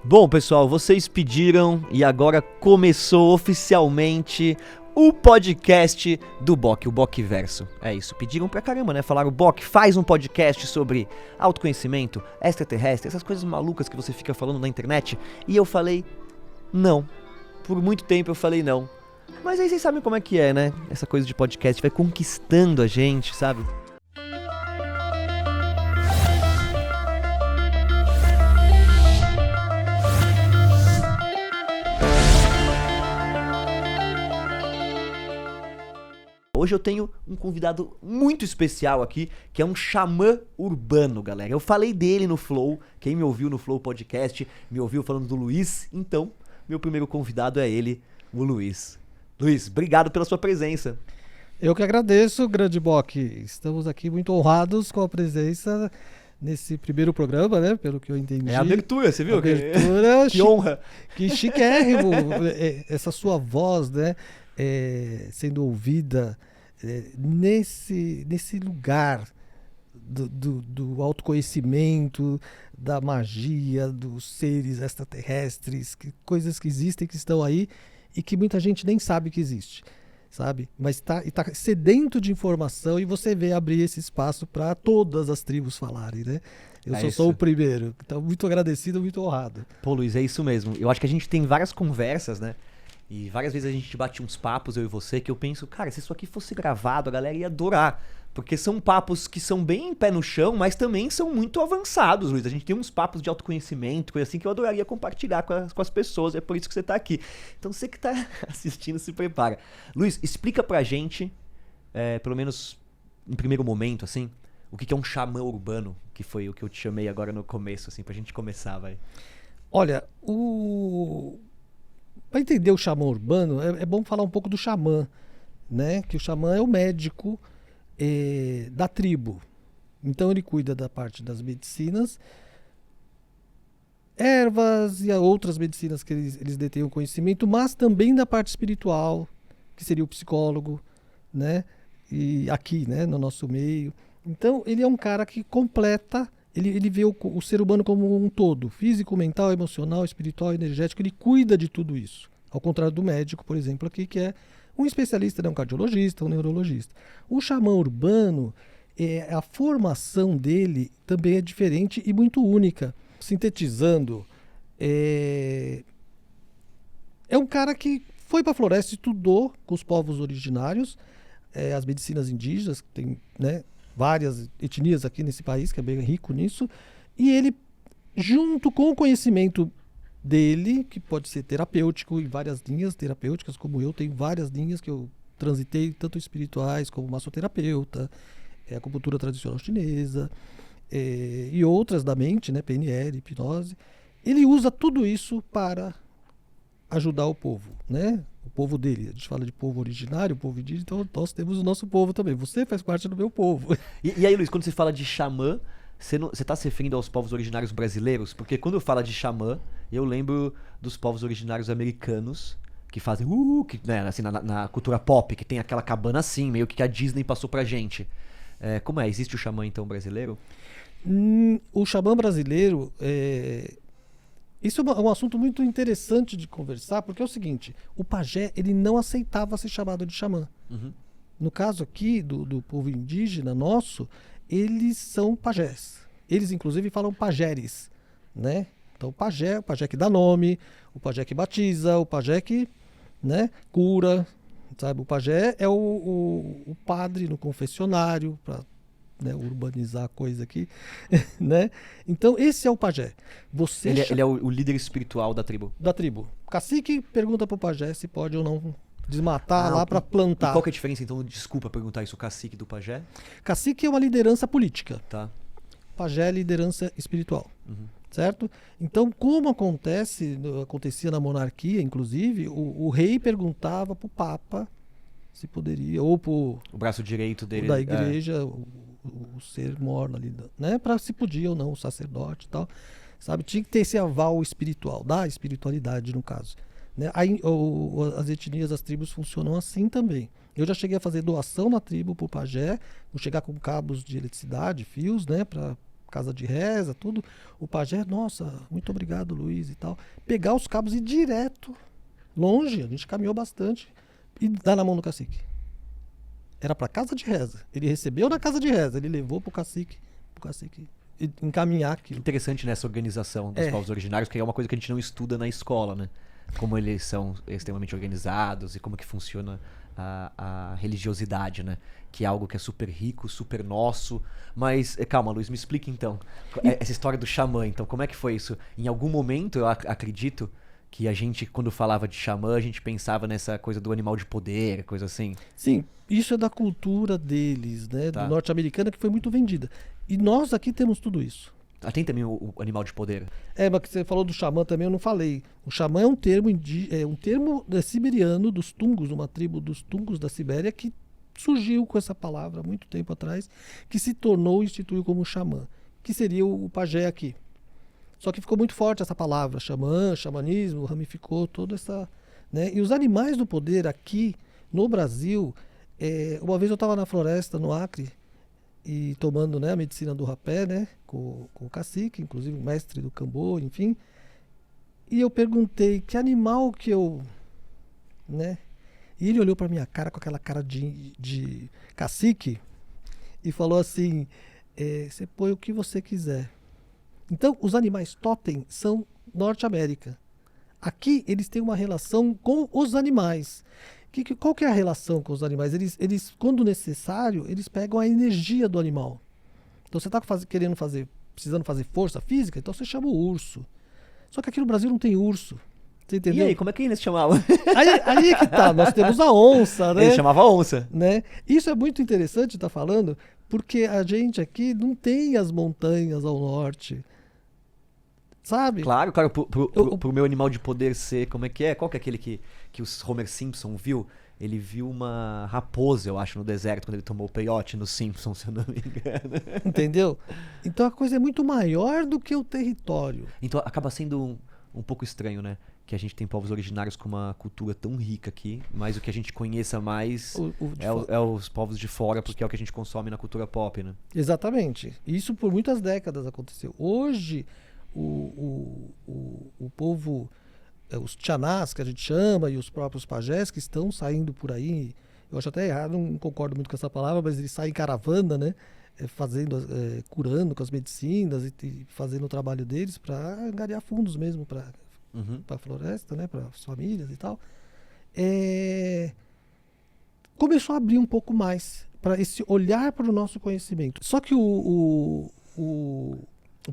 Bom, pessoal, vocês pediram e agora começou oficialmente o podcast do Bock, o Bockverso. É isso, pediram pra caramba, né? Falaram, Bock, faz um podcast sobre autoconhecimento, extraterrestre, essas coisas malucas que você fica falando na internet. E eu falei, não. Por muito tempo eu falei não. Mas aí vocês sabem como é que é, né? Essa coisa de podcast vai conquistando a gente, sabe? Hoje eu tenho um convidado muito especial aqui, que é um xamã urbano, galera. Eu falei dele no Flow, quem me ouviu no Flow Podcast, me ouviu falando do Luiz, então meu primeiro convidado é ele, o Luiz. Luiz, obrigado pela sua presença. Eu que agradeço, grande Bock. Estamos aqui muito honrados com a presença nesse primeiro programa, né? Pelo que eu entendi. É a abertura, você viu? Abertura, que honra. Que chiquérrimo. Essa sua voz, né? Sendo ouvida nesse lugar do autoconhecimento, da magia, dos seres extraterrestres, coisas que existem, que estão aí e que muita gente nem sabe que existe, sabe? Mas tá sedento de informação e você vê abrir esse espaço para todas as tribos falarem, né? Eu sou o primeiro, então muito agradecido, muito honrado. Pô, Luiz, é isso mesmo. Eu acho que a gente tem várias conversas, né? E várias vezes a gente bate uns papos, eu e você, que eu penso, cara, se isso aqui fosse gravado, a galera ia adorar. Porque são papos que são bem pé no chão, mas também são muito avançados, Luiz. A gente tem uns papos de autoconhecimento, coisa assim, que eu adoraria compartilhar com as pessoas. É por isso que você tá aqui. Então você que tá assistindo, se prepara. Luiz, explica pra gente, pelo menos em primeiro momento, assim, o que é um xamã urbano, que foi o que eu te chamei agora no começo, assim, pra gente começar, vai. Olha, para entender o xamã urbano, é bom falar um pouco do xamã, né? Que o xamã é o médico da tribo. Então ele cuida da parte das medicinas, ervas e outras medicinas que eles detêm o conhecimento, mas também da parte espiritual, que seria o psicólogo, né? E aqui, né, no nosso meio. Então ele é um cara que completa. Ele vê o ser humano como um todo, físico, mental, emocional, espiritual, energético, ele cuida de tudo isso. Ao contrário do médico, por exemplo, aqui, que é um especialista, né, um cardiologista, um neurologista. O xamã urbano, a formação dele também é diferente e muito única. Sintetizando, é um cara que foi para a floresta, estudou com os povos originários, as medicinas indígenas, tem, né, várias etnias aqui nesse país, que é bem rico nisso, e ele, junto com o conhecimento dele, que pode ser terapêutico, em várias linhas terapêuticas, como eu tenho várias linhas que eu transitei, tanto espirituais como massoterapeuta, acupuntura tradicional chinesa, e outras da mente, né, PNL, hipnose. Ele usa tudo isso para ajudar o povo, né? O povo dele. A gente fala de povo originário, povo indígena, então nós temos o nosso povo também. Você faz parte do meu povo. E aí, Luiz, quando você fala de xamã, você tá se referindo aos povos originários brasileiros? Porque quando eu falo de xamã, eu lembro dos povos originários americanos, que fazem que, né, assim, na cultura pop, que tem aquela cabana assim, meio que a Disney passou pra gente. Como é? Existe o xamã, então, brasileiro? O xamã brasileiro isso é um assunto muito interessante de conversar, porque é o seguinte, o pajé, ele não aceitava ser chamado de xamã. Uhum. No caso aqui, do povo indígena nosso, eles são pajés. Eles, inclusive, falam pajéres, né? Então, o pajé que dá nome, o pajé que batiza, o pajé que, né, cura, sabe? O pajé é o padre no confessionário, para, né, urbanizar a coisa aqui, né? Então esse é o pajé. Ele é o líder espiritual da tribo. Da tribo. O cacique pergunta pro pajé se pode ou não desmatar lá para plantar. E qual que é a diferença, então? Desculpa perguntar isso, o cacique do pajé? Cacique é uma liderança política. Tá. Pajé é liderança espiritual. Uhum. Certo? Então, como acontecia na monarquia, inclusive, o rei perguntava pro papa se poderia, ou pro o braço direito dele da igreja, o ser morno ali, né? Para se podia ou não, o sacerdote e tal, sabe? Tinha que ter esse aval espiritual, da espiritualidade no caso, né? Aí, as etnias, as tribos funcionam assim também. Eu já cheguei a fazer doação na tribo pro pajé, vou chegar com cabos de eletricidade, fios, né? Para casa de reza, tudo. O pajé, nossa, muito obrigado, Luiz e tal. Pegar os cabos e ir direto, longe, a gente caminhou bastante, e dar na mão do cacique. Era para casa de reza. Ele recebeu na casa de reza, ele levou pro cacique encaminhar aquilo. Interessante nessa organização dos povos originários, que é uma coisa que a gente não estuda na escola, né? Como eles são extremamente organizados e como que funciona a religiosidade, né? Que é algo que é super rico, super nosso. Mas, calma, Luiz, me explica então. Essa história do xamã, então, como é que foi isso? Em algum momento, eu acredito que a gente, quando falava de xamã, a gente pensava nessa coisa do animal de poder, coisa assim. Sim, isso é da cultura deles, né? Tá. Do norte-americana, que foi muito vendida. E nós aqui temos tudo isso. Tem também o animal de poder. Mas que você falou do xamã também, eu não falei. O xamã é um termo, siberiano dos Tungos, uma tribo dos Tungos da Sibéria, que surgiu com essa palavra há muito tempo atrás, que se instituiu como xamã, que seria o pajé aqui. Só que ficou muito forte essa palavra, xamã, xamanismo, ramificou toda essa... né? E os animais do poder aqui no Brasil, uma vez eu estava na floresta, no Acre, e tomando, né, a medicina do rapé, né, com o cacique, inclusive o mestre do Cambô, enfim. E eu perguntei que animal que eu... né? E ele olhou para minha cara com aquela cara de cacique e falou assim, você põe o que você quiser. Então, os animais totem são Norte-América. Aqui, eles têm uma relação com os animais. Qual que é a relação com os animais? Eles, quando necessário, eles pegam a energia do animal. Então, você está precisando fazer força física, então você chama o urso. Só que aqui no Brasil não tem urso. Você entendeu? E aí, como é que eles chamavam? Aí que tá, nós temos a onça, né? Eles chamavam onça. Né? Isso é muito interessante estar falando, porque a gente aqui não tem as montanhas ao norte. Sabe? Claro, pro meu animal de poder ser, como é que é? Qual que é aquele que o Homer Simpson viu? Ele viu uma raposa, eu acho, no deserto, quando ele tomou o peiote no Simpson, se eu não me engano. Entendeu? Então a coisa é muito maior do que o território. Então acaba sendo um pouco estranho, né? Que a gente tem povos originários com uma cultura tão rica aqui, mas o que a gente conheça mais é os povos de fora, porque é o que a gente consome na cultura pop, né? Exatamente. Isso por muitas décadas aconteceu. Hoje, o povo, os tchanás, que a gente chama, e os próprios pajés que estão saindo por aí, eu acho até errado, não concordo muito com essa palavra, mas eles saem em caravana, né? Curando com as medicinas e fazendo o trabalho deles para angariar fundos mesmo para a floresta, né? Para as famílias e tal. Começou a abrir um pouco mais para esse olhar para o nosso conhecimento. Só que o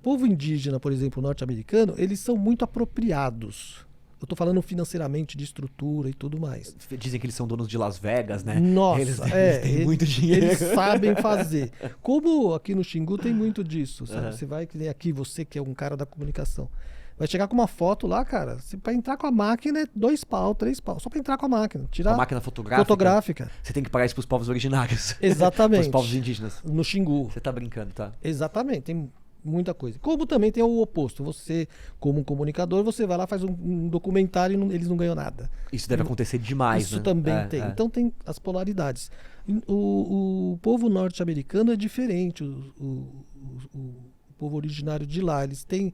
povo indígena, por exemplo, norte-americano, eles são muito apropriados. Eu tô falando financeiramente de estrutura e tudo mais. Dizem que eles são donos de Las Vegas, né? Nossa, eles têm muito dinheiro. Eles sabem fazer. Como aqui no Xingu tem muito disso, sabe? Você vai, que nem aqui, você que é um cara da comunicação, vai chegar com uma foto lá, cara, pra entrar com a máquina é 2 pau, 3 pau. Só pra entrar com a máquina. Tirar a máquina fotográfica. Você tem que pagar isso pros povos originários. Exatamente. Pros povos indígenas. No Xingu. Você tá brincando, tá? Exatamente. Tem muita coisa. Como também tem o oposto. Você, como um comunicador, você vai lá, faz um documentário e eles não ganham nada. Isso deve acontecer demais, Isso né? também tem. Então tem as polaridades. O povo norte-americano é diferente. O povo originário de lá, eles têm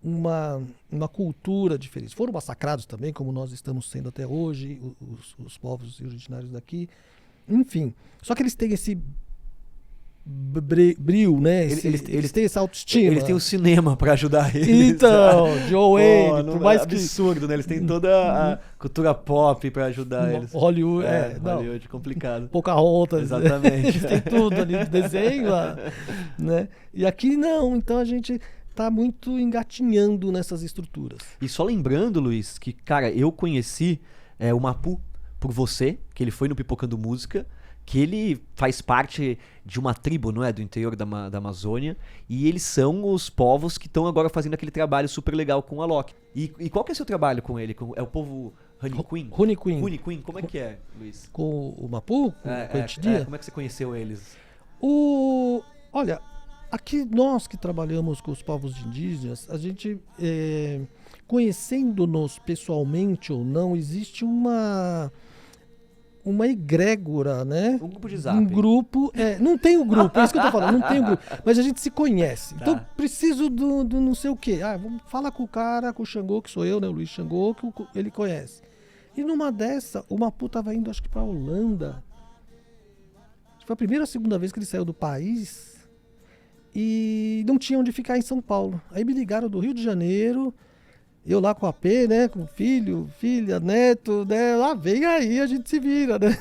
uma cultura diferente. Foram massacrados também, como nós estamos sendo até hoje, os povos originários daqui. Enfim. Só que eles têm esse brilho, né? Eles têm essa autoestima. Eles têm o cinema pra ajudar eles. Então, Joe Wayne, por mais absurdo, né? Eles têm toda a cultura pop pra ajudar eles. Hollywood, Hollywood, complicado. Pocahontas. Exatamente. Eles têm tudo ali do desenho lá, né? E aqui não, então a gente tá muito engatinhando nessas estruturas. E só lembrando, Luiz, que, cara, eu conheci o Mapu por você, que ele foi no Pipocando Música, que ele faz parte de uma tribo, não é? Do interior da Amazônia. E eles são os povos que estão agora fazendo aquele trabalho super legal com a Loki. E qual que é o seu trabalho com ele? É o povo Runiquim? Runiquim, como é que é, Luiz? Com o Mapu? Com o Etidia? Como é que você conheceu eles? Olha, aqui nós que trabalhamos com os povos indígenas, a gente, conhecendo-nos pessoalmente ou não, existe uma egrégora, né? Um grupo de zap. Um grupo, não tem o grupo, é isso que eu tô falando, não tem o grupo, mas a gente se conhece. Tá. Então, preciso do não sei o quê. Vamos falar com o cara, com o Xangô, que sou eu, né? O Luiz Xangô, que ele conhece. E numa dessa, o Mapu tava indo, acho que pra Holanda. Acho que foi a primeira ou segunda vez que ele saiu do país e não tinha onde ficar em São Paulo. Aí me ligaram do Rio de Janeiro, eu lá com a AP, né? Com filho, filha, neto, né? Vem aí, a gente se vira, né?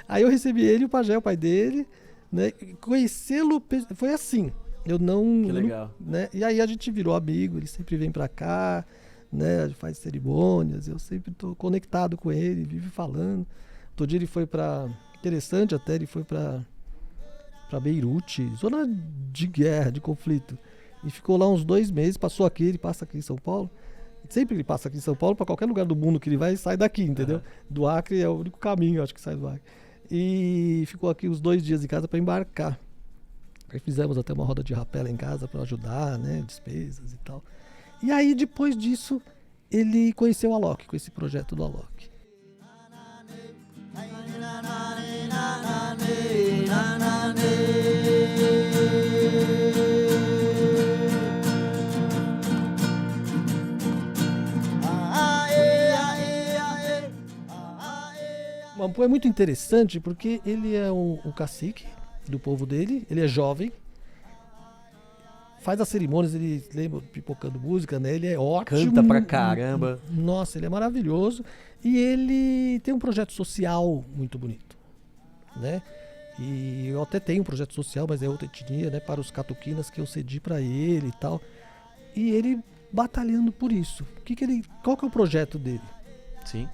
Aí eu recebi ele, o Pajé, o pai dele, né? Conhecê-lo foi assim. Eu não. Que legal. Né? E aí a gente virou amigo, ele sempre vem pra cá, né? Faz cerimônias, eu sempre tô conectado com ele, vive falando. Outro dia ele foi pra. Interessante até, ele foi pra Beirute, zona de guerra, de conflito. E ficou lá uns 2 meses, passou aqui, ele passa aqui em São Paulo. Sempre ele passa aqui em São Paulo, pra qualquer lugar do mundo que ele vai, sai daqui, entendeu? Do Acre é o único caminho, acho que sai do Acre. E ficou aqui uns 2 dias em casa pra embarcar. Aí fizemos até uma roda de rapela em casa pra ajudar, né? Despesas e tal. E aí, depois disso, ele conheceu o Alok, com esse projeto do Alok. O Mapu é muito interessante porque ele é um cacique do povo dele, ele é jovem, faz as cerimônias, ele lembra pipocando música, né? Ele é ótimo. Canta pra caramba. Nossa, ele é maravilhoso. E ele tem um projeto social muito bonito, né? E eu até tenho um projeto social, mas é outra etnia, né? Para os catuquinas que eu cedi para ele e tal. E ele batalhando por isso. Qual que é o projeto dele? Sim.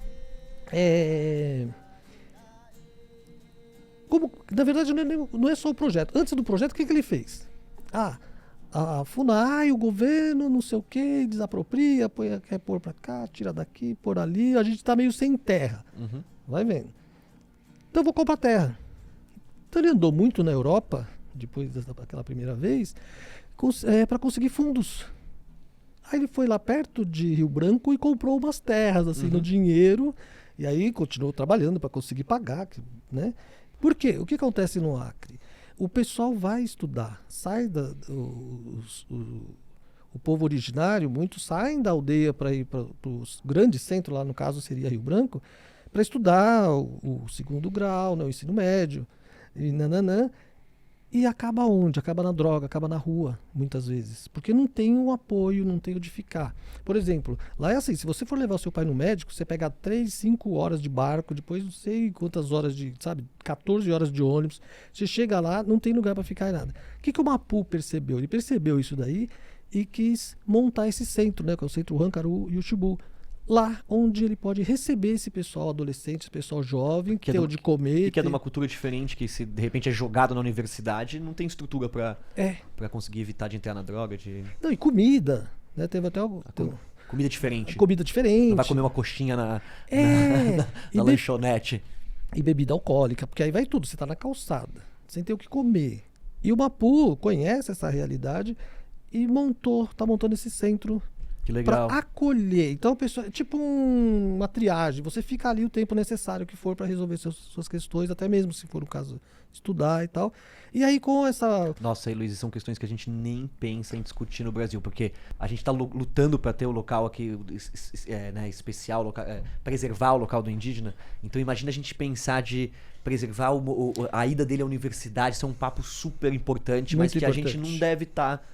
Na verdade, não é só o projeto. Antes do projeto, o que ele fez? A FUNAI, o governo, não sei o que, desapropria, quer pôr pra cá, tira daqui, pôr ali. A gente tá meio sem terra. Uhum. Vai vendo. Então eu vou comprar terra. Então ele andou muito na Europa, depois daquela primeira vez, para conseguir fundos. Aí ele foi lá perto de Rio Branco e comprou umas terras, assim, no dinheiro. E aí continuou trabalhando para conseguir pagar, né? Por quê? O que acontece no Acre? O pessoal vai estudar, o povo originário, muitos saem da aldeia para ir para os grandes centros, lá no caso seria Rio Branco, para estudar o segundo grau, né, o ensino médio, e acaba onde? Acaba na droga, acaba na rua, muitas vezes, porque não tem um apoio, não tem onde ficar. Por exemplo, lá é assim, se você for levar o seu pai no médico, você pega 3, 5 horas de barco, depois não sei quantas horas 14 horas de ônibus, você chega lá, não tem lugar para ficar em nada. O que o Mapu percebeu? Ele percebeu isso daí e quis montar esse centro, né, que é o Centro Rancaru e o Xibu, lá onde ele pode receber esse pessoal adolescente, esse pessoal jovem, que tem onde comer. E que é de uma cultura diferente, que se de repente é jogado na universidade, não tem estrutura pra conseguir evitar de entrar na droga. Não, e comida, né? Teve até comida diferente. Comida diferente. Não vai comer uma coxinha na lanchonete. E bebida alcoólica, porque aí vai tudo, você tá na calçada, sem ter o que comer. E o Mapu conhece essa realidade e tá montando esse centro. Que legal. Para acolher. Então, a pessoa, é tipo uma triagem. Você fica ali o tempo necessário que for para resolver suas questões, até mesmo se for o caso estudar e tal. E aí com essa... Nossa, aí, Luiz, são questões que a gente nem pensa em discutir no Brasil, porque a gente tá lutando para ter o local aqui né, especial, preservar o local do indígena. Então imagina a gente pensar de preservar a ida dele à universidade, isso é um papo super importante, Muito mas que importante. a gente não deve estar...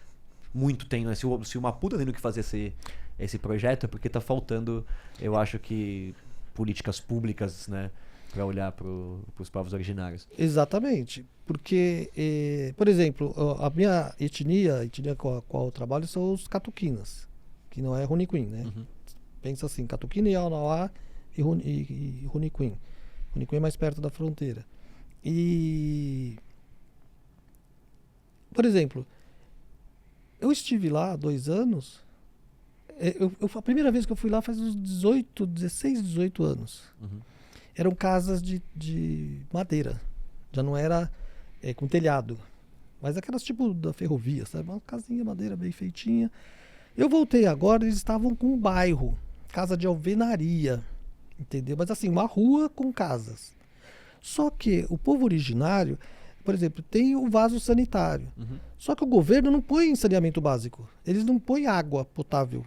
muito tem, né? Se o Mapu tá tendo que fazer esse projeto é porque tá faltando, eu acho que, políticas públicas, né? Pra olhar pros povos originários. Exatamente. Porque, por exemplo, a minha etnia, a etnia com a qual eu trabalho são os catuquinas, que não é Runicuim, né? Uhum. Pensa assim, catuquina, Yaunauá e Runicuim. Runicuim é mais perto da fronteira. E, por exemplo, eu estive lá há 2 anos. A primeira vez que eu fui lá faz uns 16, 18 anos. Uhum. Eram casas de madeira. Já não era com telhado. Mas aquelas tipo da ferrovia, sabe? Uma casinha madeira bem feitinha. Eu voltei agora, eles estavam com um bairro. Casa de alvenaria. Entendeu? Mas assim, uma rua com casas. Só que o povo originário, por exemplo, tem o vaso sanitário. Uhum. Só que o governo não põe saneamento básico. Eles não põem água potável,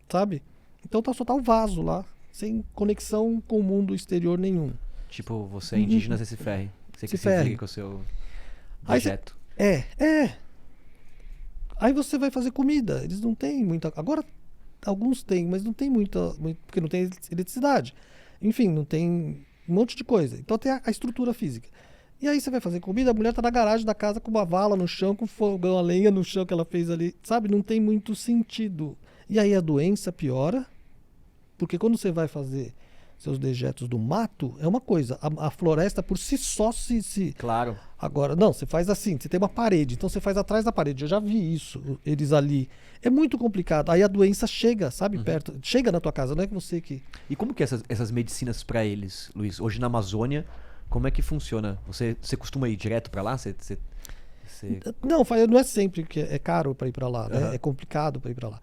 sabe? Então só tá o vaso lá, sem conexão com o mundo exterior nenhum. Tipo, você é indígena, você se ferre. Você que Se se ferre. vire com o seu Aí dejeto. É. Aí você vai fazer comida. Eles não têm muita. Agora, alguns têm, mas não tem muita. Porque não tem eletricidade. Enfim, não tem um monte de coisa. Então tem a estrutura física. E aí você vai fazer comida, a mulher tá na garagem da casa com uma vala no chão, com fogão a lenha no chão que ela fez ali. Sabe? Não tem muito sentido. E aí a doença piora. Porque quando você vai fazer seus dejetos do mato, é uma coisa. A floresta por si só se. Claro. Agora, não, você faz assim, você tem uma parede, então você faz atrás da parede. Eu já vi isso, eles ali. É muito complicado. Aí a doença chega, sabe, perto. Chega na tua casa, não é que você que. E como que é essas medicinas pra eles, Luiz? Hoje na Amazônia, como é que funciona? Você costuma ir direto pra lá? Não é sempre que é caro para ir para lá, né? Aham. É complicado para ir para lá.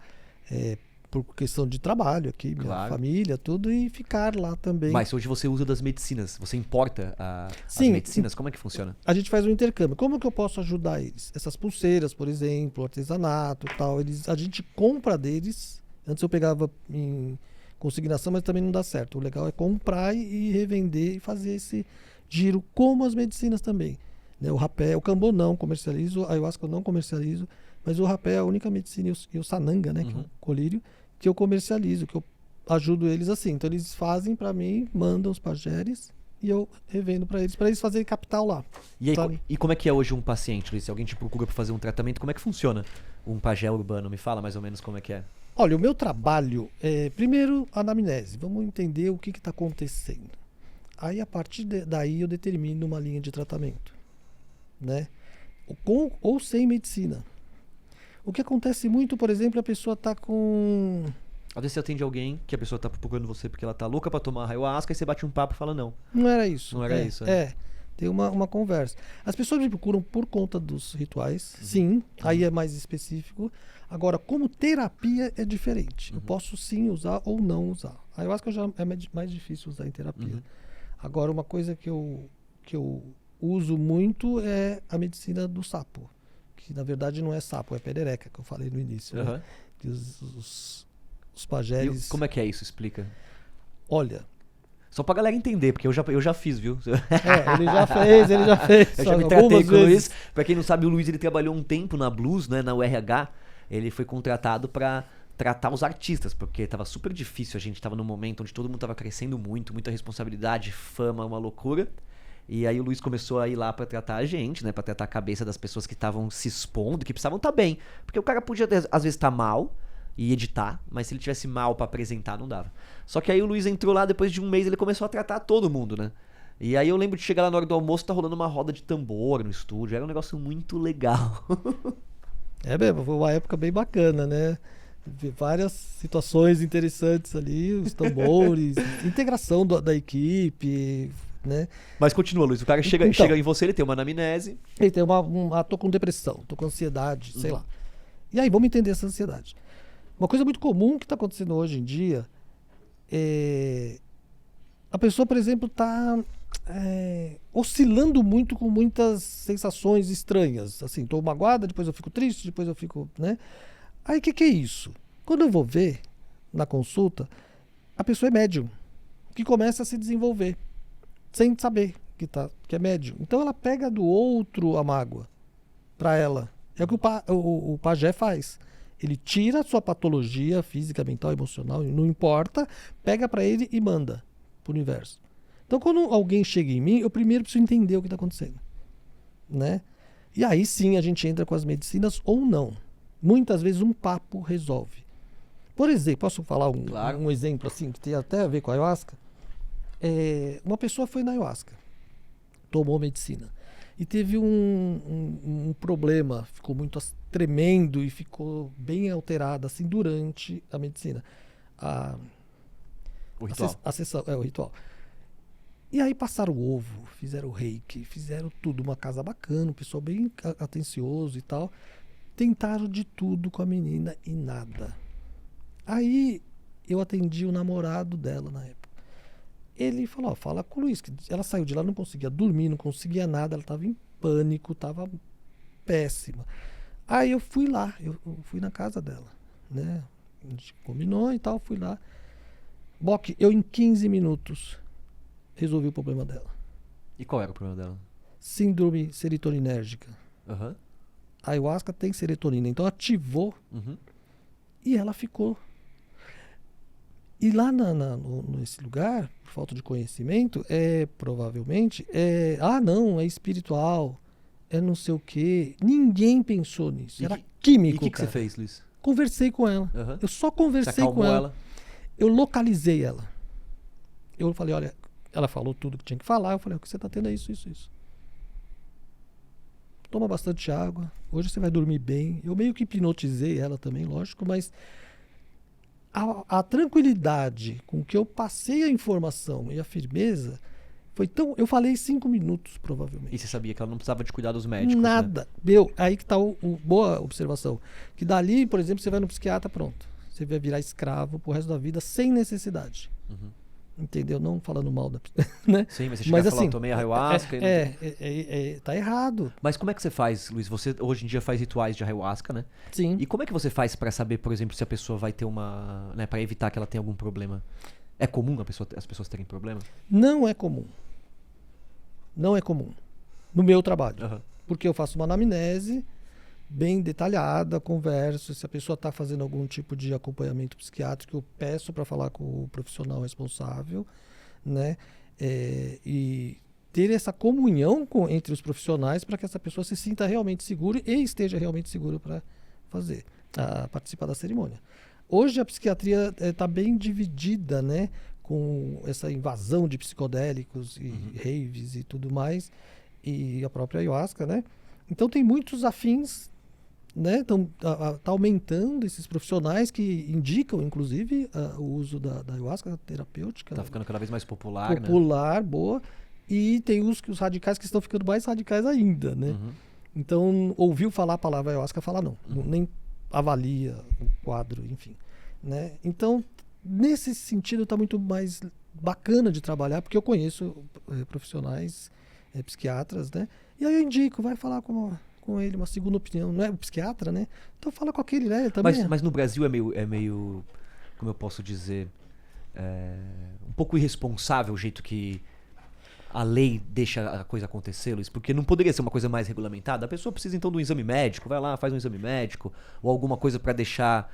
É por questão de trabalho aqui, minha Claro. família, tudo, e ficar lá também. Mas hoje você usa das medicinas, você importa as Sim. medicinas, como é que funciona? A gente faz um intercâmbio. Como que eu posso ajudar eles? Essas pulseiras, por exemplo, artesanato e tal, a gente compra deles. Antes eu pegava em consignação, mas também não dá certo. O legal é comprar e revender e fazer esse giro, como as medicinas também. Né? O rapé, o cambô não comercializo, a ayahuasca eu não comercializo, mas o rapé é a única medicina, e o sananga, né, que é o colírio, que eu comercializo, que eu ajudo eles assim. Então eles fazem para mim, mandam os pajeres e eu revendo para eles fazerem capital lá. E, aí, sabe? e como é que é hoje um paciente, Luiz? Se alguém te procura pra fazer um tratamento, como é que funciona um pajé urbano? Me fala mais ou menos como é que é. Olha, o meu trabalho é, primeiro, anamnese. Vamos entender o que está acontecendo. Aí, a partir daí, eu determino uma linha de tratamento, né? Com ou sem medicina. O que acontece muito, por exemplo, a pessoa está com... Às vezes você atende alguém que a pessoa tá procurando você porque ela tá louca pra tomar ayahuasca e você bate um papo e fala não. Não era isso. Não era isso, Tem uma conversa. As pessoas me procuram por conta dos rituais, sim, aí é mais específico. Agora, como terapia é diferente. Eu posso sim usar ou não usar. A ayahuasca já é mais difícil usar em terapia. Agora, uma coisa que eu uso muito é a medicina do sapo. Que na verdade não é sapo, é perereca, que eu falei no início. Né? Que os pajeres... E como é que é isso? Explica. Olha... Só pra galera entender, porque eu já fiz, viu? Ele já fez. Eu já me tratei com o Luiz. Pra quem não sabe, o Luiz ele trabalhou um tempo na Blues, né, na URH. Ele foi contratado pra tratar os artistas, porque tava super difícil. A gente tava num momento onde todo mundo tava crescendo muito, muita responsabilidade, fama, uma loucura. E aí o Luiz começou a ir lá pra tratar a gente, né, pra tratar a cabeça das pessoas que estavam se expondo, que precisavam estar bem. Porque o cara podia, às vezes, estar mal e editar, mas se ele tivesse mal pra apresentar, não dava. Só que aí o Luiz entrou lá, depois de um mês ele começou a tratar todo mundo, né? E aí eu lembro de chegar lá na hora do almoço, tá rolando uma roda de tambor no estúdio, era um negócio muito legal. É mesmo, foi uma época bem bacana, né? Várias situações interessantes ali, os tambores, integração da equipe, né? Mas continua, Luiz, o cara chega em você, ele tem uma anamnese. Ele tem tô com depressão, tô com ansiedade, sei lá. E aí, vamos entender essa ansiedade. Uma coisa muito comum que está acontecendo hoje em dia é... A pessoa, por exemplo, está oscilando muito com muitas sensações estranhas. Assim, estou magoada, depois eu fico triste, depois eu fico... né? Aí, o que é isso? Quando eu vou ver na consulta, a pessoa é médium, que começa a se desenvolver, sem saber que é médium. Então, ela pega do outro a mágoa para ela. É o que o pajé faz. Ele tira a sua patologia física, mental, emocional, não importa, pega para ele e manda pro universo. Então, quando alguém chega em mim, eu primeiro preciso entender o que está acontecendo, né? E aí sim a gente entra com as medicinas ou não. Muitas vezes um papo resolve. Por exemplo, posso falar um exemplo assim que tem até a ver com a ayahuasca? Uma pessoa foi na ayahuasca, tomou medicina. E teve um problema, ficou muito tremendo e ficou bem alterada assim, durante a medicina. O ritual. A sessão, o ritual. E aí passaram o ovo, fizeram o reiki, fizeram tudo, uma casa bacana, um pessoal bem atencioso e tal. Tentaram de tudo com a menina e nada. Aí eu atendi o namorado dela na época. Ele falou, ó, fala com o Luiz, que ela saiu de lá, não conseguia dormir, não conseguia nada, ela estava em pânico, estava péssima. Aí eu fui lá, eu fui na casa dela, né? A gente combinou e tal, fui lá. Boc, eu em 15 minutos resolvi o problema dela. E qual era o problema dela? Síndrome serotoninérgica. Aham. A ayahuasca tem serotonina, então ativou Uhum. e ela ficou. E lá nesse lugar, por falta de conhecimento, provavelmente, não, é espiritual, é não sei o quê. Ninguém pensou nisso. Era E químico, o que cara. você fez, Luiz? Conversei com ela. Aham. Eu só Você conversei acalmou com ela. ela? Eu localizei ela. Eu falei, olha, ela falou tudo que tinha que falar. Eu falei, o que você tá tendo é isso, isso, isso. Toma bastante água. Hoje você vai dormir bem. Eu meio que hipnotizei ela também, lógico, mas a tranquilidade com que eu passei a informação e a firmeza foi tão... Eu falei 5 minutos, provavelmente. E você sabia que ela não precisava de cuidados médicos, né? Nada. Meu, aí que tá boa observação. Que dali, por exemplo, você vai no psiquiatra, pronto. Você vai virar escravo pro resto da vida sem necessidade. Uhum. Entendeu? Não falando mal da... né? Sim, mas você chega a falar, assim, eu tomei ayahuasca... tá errado. Mas como é que você faz, Luiz? Você hoje em dia faz rituais de ayahuasca, né? Sim. E como é que você faz pra saber, por exemplo, se a pessoa vai ter uma... né, pra evitar que ela tenha algum problema? É comum as pessoas terem problema? Não é comum. Não é comum. No meu trabalho. Aham. Porque eu faço uma anamnese bem detalhada, converso. Se a pessoa está fazendo algum tipo de acompanhamento psiquiátrico, eu peço para falar com o profissional responsável, né? E ter essa comunhão entre os profissionais para que essa pessoa se sinta realmente segura e esteja realmente segura para participar da cerimônia. Hoje a psiquiatria está bem dividida, né? Com essa invasão de psicodélicos e raves e tudo mais, e a própria ayahuasca, né? Então tem muitos afins, né? Tá aumentando esses profissionais que indicam, inclusive, o uso da ayahuasca terapêutica. Tá ficando cada vez mais popular, né? Popular, boa. E tem os radicais que estão ficando mais radicais ainda, né? Uhum. Então, ouviu falar a palavra ayahuasca, fala não. Nem avalia o quadro, enfim. Né? Então, nesse sentido, está muito mais bacana de trabalhar, porque eu conheço profissionais, psiquiatras, né? E aí eu indico, vai falar com ele, uma segunda opinião. Não é o psiquiatra, né? Então fala com aquele, né? Ele também Mas no Brasil é meio, como eu posso dizer, um pouco irresponsável o jeito que a lei deixa a coisa acontecer, Luiz, porque não poderia ser uma coisa mais regulamentada? A pessoa precisa então de um exame médico, vai lá, faz um exame médico, ou alguma coisa para deixar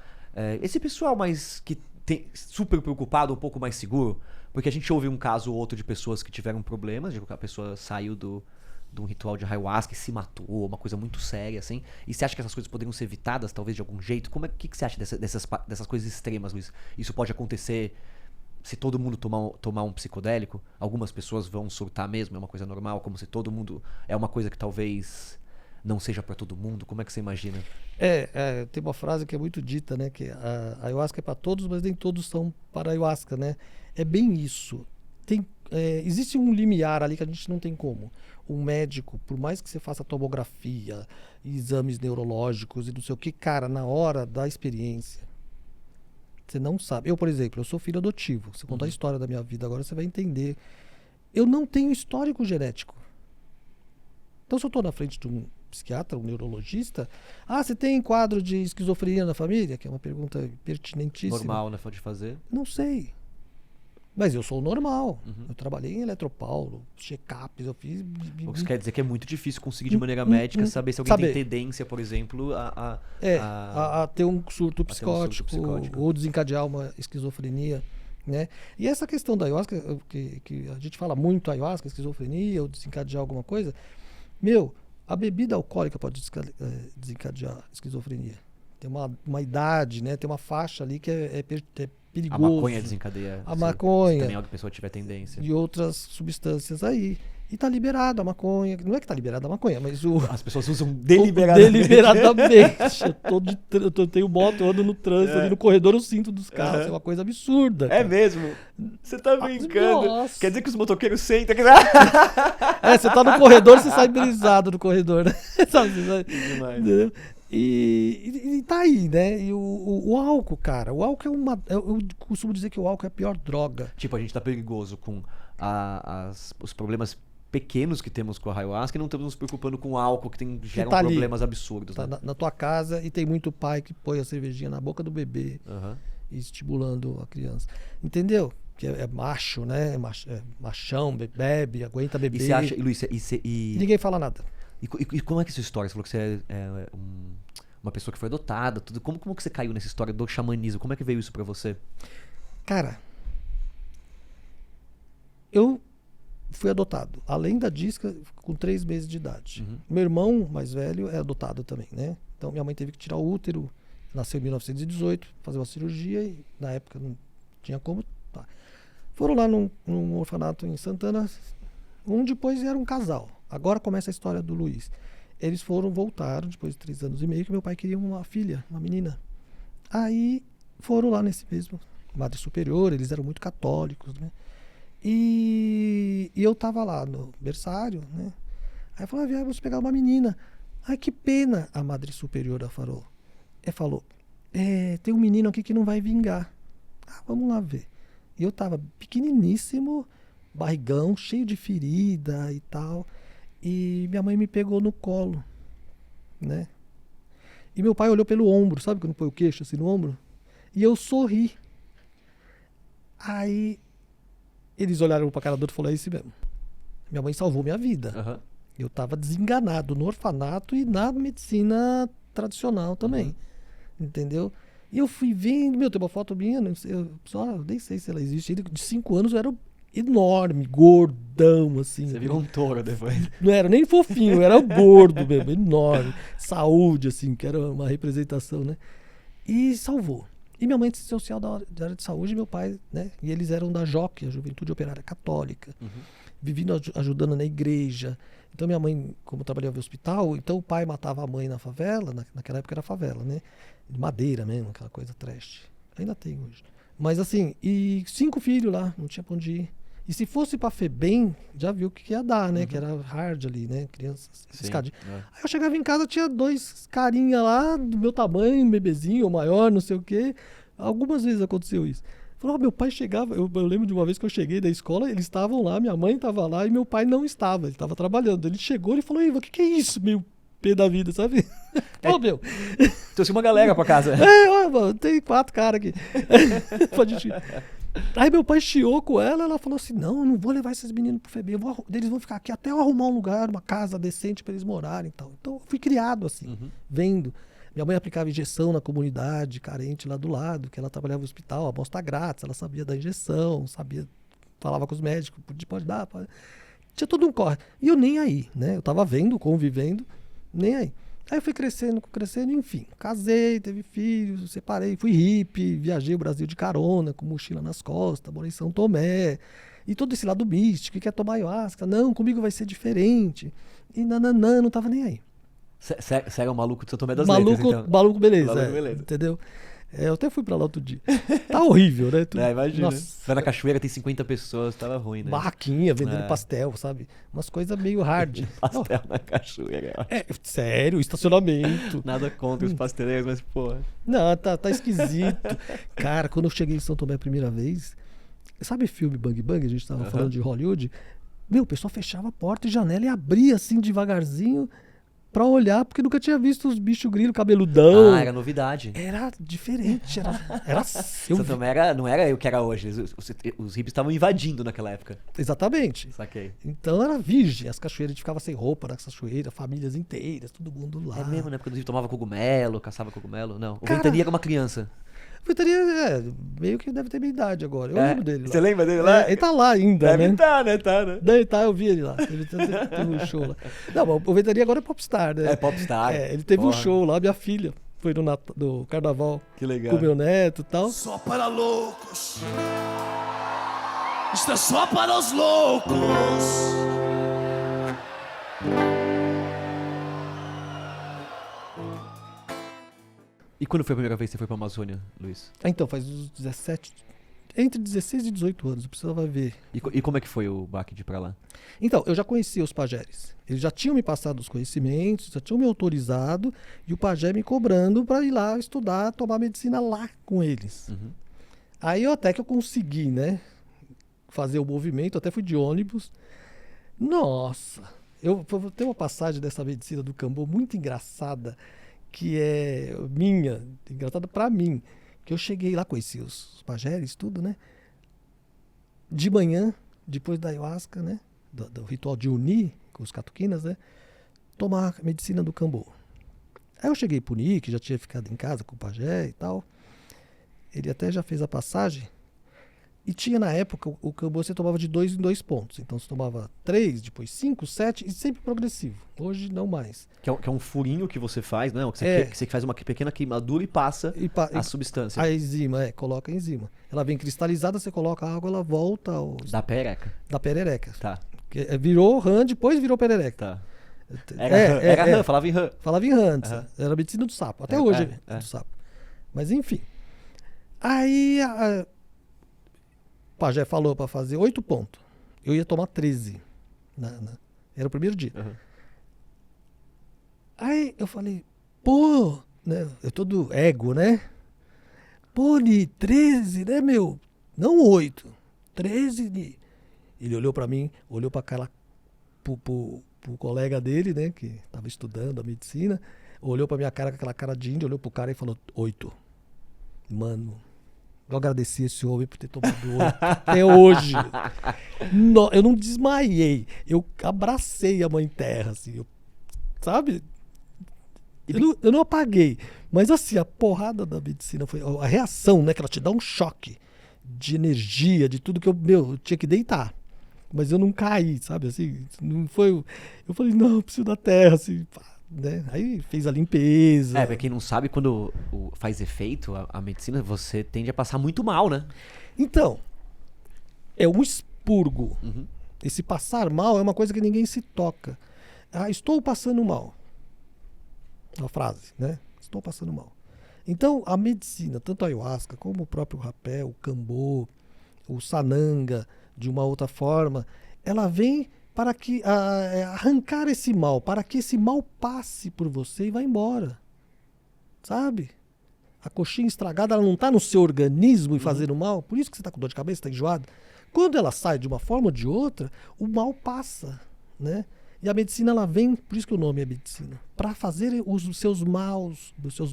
esse pessoal mais que tem super preocupado um pouco mais seguro, porque a gente ouve um caso ou outro de pessoas que tiveram problemas, de que a pessoa saiu de um ritual de ayahuasca e se matou, uma coisa muito séria, assim. E você acha que essas coisas poderiam ser evitadas, talvez, de algum jeito? Que você acha dessas coisas extremas, Luiz? Isso pode acontecer se todo mundo tomar um psicodélico? Algumas pessoas vão surtar mesmo, é uma coisa normal, como se todo mundo... É uma coisa que talvez não seja pra todo mundo? Como é que você imagina? Tem uma frase que é muito dita, né? Que a ayahuasca é para todos, mas nem todos são para a ayahuasca, né? É bem isso. Existe um limiar ali que a gente não tem como. Um médico, por mais que você faça tomografia, exames neurológicos e não sei o que, cara, na hora da experiência, você não sabe. Eu, por exemplo, eu sou filho adotivo. Se eu contar a história da minha vida agora, você vai entender. Eu não tenho histórico genético. Então, se eu estou na frente de um psiquiatra, um neurologista, você tem quadro de esquizofrenia na família? Que é uma pergunta pertinentíssima. Normal, né? Pode fazer? Não sei. Mas eu sou o normal. Eu trabalhei em Eletropaulo, check-ups, eu fiz... Isso quer dizer que é muito difícil conseguir de maneira médica saber se alguém tem tendência, por exemplo, a ter um surto psicótico, psicótico, ou desencadear uma esquizofrenia, né? E essa questão da ayahuasca, que a gente fala muito ayahuasca, esquizofrenia, ou desencadear alguma coisa, a bebida alcoólica pode desencadear esquizofrenia. Tem uma idade, né? Tem uma faixa ali que é perigoso. A maconha desencadeia. A maconha. Se também a pessoa tiver tendência. E outras substâncias aí. E tá liberado a maconha. Não é que tá liberada a maconha, mas as pessoas usam deliberadamente. Deliberadamente. Eu tenho moto, eu ando no trânsito, ali no corredor, eu sinto dos carros. É uma coisa absurda. É mesmo? Você tá brincando. Nossa. Quer dizer que os motoqueiros sentam aqui. Você tá no corredor, você sai brisado no corredor, né? Sabe? Demais. Entendeu? E tá aí, né? E o álcool, cara, o álcool é uma... Eu costumo dizer que o álcool é a pior droga. Tipo, a gente tá perigoso com os problemas pequenos que temos com a ayahuasca e não estamos nos preocupando com o álcool que geram tá ali, problemas absurdos, tá né? na tua casa e tem muito pai que põe a cervejinha na boca do bebê Aham. e estimulando a criança. Entendeu? Que é macho, né? Machão, bebe, aguenta E beber. você acha, e Luiz, E ninguém fala nada. e como é que é essa história? Você falou que você uma pessoa que foi adotada, tudo. Como que você caiu nessa história do xamanismo? Como é que veio isso pra você? Cara, eu fui adotado. Além da disca, com 3 meses de idade. Uhum. Meu irmão mais velho é adotado também, né? Então minha mãe teve que tirar o útero. Nasceu em 1918, fazer uma cirurgia e na época não tinha como. Tá. Foram lá num orfanato em Santana. Depois era um casal. Agora começa a história do Luiz. Eles voltaram depois de 3 anos e meio, que meu pai queria uma filha, uma menina. Aí foram lá nesse mesmo Madre Superior, eles eram muito católicos, né? E eu tava lá no berçário, né? Aí falou, vamos pegar uma menina. Ai, que pena, a Madre Superiora falou. Tem um menino aqui que não vai vingar. Vamos lá ver. E eu tava pequeniníssimo, barrigão, cheio de ferida e tal. E minha mãe me pegou no colo, né? E meu pai olhou pelo ombro, sabe quando põe o queixo assim no ombro? E eu sorri. Aí eles olharam pra cara do outro e falaram, é isso mesmo. Minha mãe salvou minha vida. Aham. Eu tava desenganado no orfanato e na medicina tradicional também. Entendeu? E eu fui vendo, tem uma foto minha, nem sei se ela existe ainda, de 5 anos eu era enorme, gordão, assim. Você virou um touro depois. Não era nem fofinho, eu era gordo mesmo, enorme. Saúde, assim, que era uma representação, né? E salvou. E minha mãe é social da área de saúde e meu pai, né? E eles eram da JOC, a Juventude Operária Católica. Vivindo ajudando na igreja. Então minha mãe, como trabalhava no hospital, então o pai matava a mãe na favela, naquela época era favela, né? De madeira mesmo, aquela coisa trash. Ainda tem hoje. Mas assim, e 5 filhos lá, não tinha pra onde ir. E se fosse pra FEBEM, já viu o que ia dar, né? Que era hard ali, né? Crianças, escadinha. Aí eu chegava em casa, tinha 2 carinha lá, do meu tamanho, um bebezinho, ou maior, não sei o quê. Algumas vezes aconteceu isso. Falou, meu pai chegava, eu lembro de uma vez que eu cheguei da escola, eles estavam lá, minha mãe estava lá e meu pai não estava, ele estava trabalhando. Ele chegou e falou, Iva, o que é isso, meu pé da vida, sabe? Meu. Trouxe uma galera pra casa. Mano, tem 4 caras aqui. Aí meu pai chiou com ela falou assim, não vou levar esses meninos pro FEBEM, eles vão ficar aqui até eu arrumar um lugar, uma casa decente para eles morarem e tal. Então eu fui criado assim, vendo. Minha mãe aplicava injeção na comunidade carente lá do lado, que ela trabalhava no hospital, a amostra grátis, ela sabia da injeção, falava com os médicos, pode dar. Tinha todo um corre. E eu nem aí, né? Eu tava vendo, convivendo, nem aí. Aí eu fui crescendo, enfim. Casei, teve filhos, separei, fui hippie, viajei o Brasil de carona, com mochila nas costas, morei em São Tomé. E todo esse lado místico, que quer tomar ayahuasca, não, comigo vai ser diferente. E não tava nem aí. Você era um maluco de São Tomé das Letras, então. Maluco, beleza. Maluco, beleza. Entendeu? Eu até fui pra lá outro dia. Tá horrível, né? Imagina. Nossa. Vai na cachoeira, tem 50 pessoas, tava ruim, né? Barraquinha, vendendo pastel, sabe? Umas coisas meio hard. Pastel na cachoeira. Sério, estacionamento. Nada contra os pasteleiros, mas, porra. Não, tá esquisito. Cara, quando eu cheguei em São Tomé a primeira vez, sabe filme Bang Bang? A gente tava falando de Hollywood. O pessoal fechava a porta e janela e abria assim devagarzinho pra olhar, porque nunca tinha visto os bichos grilo cabeludão. Era novidade. Era diferente, era São Tomé não era o que era hoje. Os hippies estavam invadindo naquela época. Exatamente. Saquei. Então era virgem, as cachoeiras, a gente ficava sem roupa nas cachoeiras, famílias inteiras, todo mundo lá. É mesmo, né? Porque o hippie tomava cogumelo, caçava cogumelo. Não, o Cara, Ventania era uma criança. O Ventania, meio que deve ter minha idade agora. Eu lembro dele lá. Você lembra dele lá? Ele tá lá ainda, Deve né? estar, né? Tá, né? Deve tá, eu vi ele lá. Ele teve um show lá. Não, mas o Ventania agora é popstar, né? É popstar. Ele teve um show lá, minha filha foi no carnaval. Que legal. Com meu neto e tal. Só para loucos. Isto é só para os loucos. E quando foi a primeira vez que você foi pra Amazônia, Luiz? Então, faz uns 17, entre 16 e 18 anos, eu precisava ver. E como é que foi o baque de ir pra lá? Então, eu já conhecia os pajés. Eles já tinham me passado os conhecimentos, já tinham me autorizado, e o pajé me cobrando para ir lá estudar, tomar medicina lá com eles. Uhum. Aí até que eu consegui, né, fazer o movimento, até fui de ônibus. Nossa, eu tenho uma passagem dessa medicina do Cambô muito engraçada, que é minha, engraçada pra mim, que eu cheguei lá, conheci os pajés, tudo, né? De manhã, depois da ayahuasca, né? Do ritual de unir com os catuquinas, né? Tomar a medicina do Cambô. Aí eu cheguei pro Nick, já tinha ficado em casa com o pajé e tal. Ele até já fez a passagem. E tinha na época, o Cambô você tomava de 2 em 2 pontos. Então você tomava 3, depois 5, 7 e sempre progressivo. Hoje não mais. Que é um furinho que você faz, né? Que você faz uma pequena queimadura e passa a substância. A enzima, coloca a enzima. Ela vem cristalizada, você coloca a água, ela volta ao... Da perereca. Da perereca. Tá. Virou rã, depois virou perereca. Tá. Era rã, falava em rã. Falava em rã antes. Uhum. Era a medicina do sapo. Até hoje é do sapo. Mas enfim. Aí o pajé falou pra fazer 8 pontos. Eu ia tomar 13. Era o primeiro dia. Uhum. Aí eu falei, pô, né? Eu tô do ego, né? Pô, Ni, 13, né, meu? Não 8. 13, Ni. Ele olhou pra mim, olhou pra aquela. Pro colega dele, né? Que tava estudando a medicina. Olhou pra minha cara com aquela cara de índio, olhou pro cara e falou: 8. Mano, eu agradeci esse homem por ter tomado 8 até hoje. Eu não desmaiei. Eu abracei a mãe terra, assim. Sabe? Eu não apaguei. Mas assim, a porrada da medicina foi. A reação, né? Que ela te dá um choque de energia, de tudo que eu tinha que deitar. Mas eu não caí, sabe? Assim, não foi. Eu falei, não, eu preciso da terra, assim. Né? Aí fez a limpeza. Pra quem não sabe, quando faz efeito a medicina, você tende a passar muito mal, né? Então, é um expurgo. Uhum. Esse passar mal é uma coisa que ninguém se toca. Ah, estou passando mal. Uma frase, né? Estou passando mal. Então, a medicina, tanto a ayahuasca como o próprio rapé, o cambô, o sananga, de uma outra forma, ela vem para que arrancar esse mal, para que esse mal passe por você e vá embora. Sabe? A coxinha estragada, ela não está no seu organismo e fazendo mal, por isso que você está com dor de cabeça, está enjoado. Quando ela sai de uma forma ou de outra, o mal passa, né? E a medicina, ela vem, por isso que o nome é medicina, para fazer os seus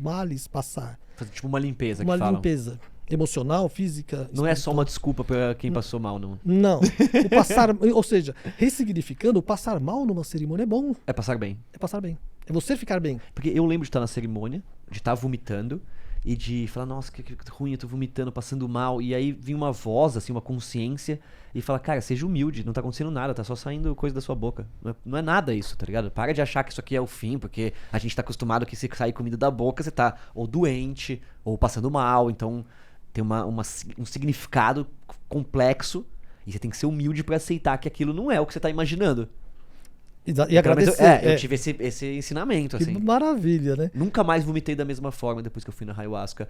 males passar. Fazer tipo uma limpeza Uma que falam. limpeza emocional, física. Não é só uma desculpa pra quem passou mal, não. Não. O passar, ou seja, ressignificando, o passar mal numa cerimônia é bom. É passar bem. É passar bem. É você ficar bem. Porque eu lembro de estar na cerimônia, de estar vomitando e de falar, nossa, que ruim, eu tô vomitando, passando mal. E aí vinha uma voz, assim, uma consciência e fala, cara, seja humilde, não tá acontecendo nada, tá só saindo coisa da sua boca. Não é nada isso, tá ligado? Para de achar que isso aqui é o fim, porque a gente tá acostumado que se sair comida da boca, você tá ou doente, ou passando mal, então tem um significado complexo e você tem que ser humilde pra aceitar que aquilo não é o que você tá imaginando. E agradecer. Eu tive esse ensinamento, que assim. maravilha, né? Nunca mais vomitei da mesma forma depois que eu fui na ayahuasca.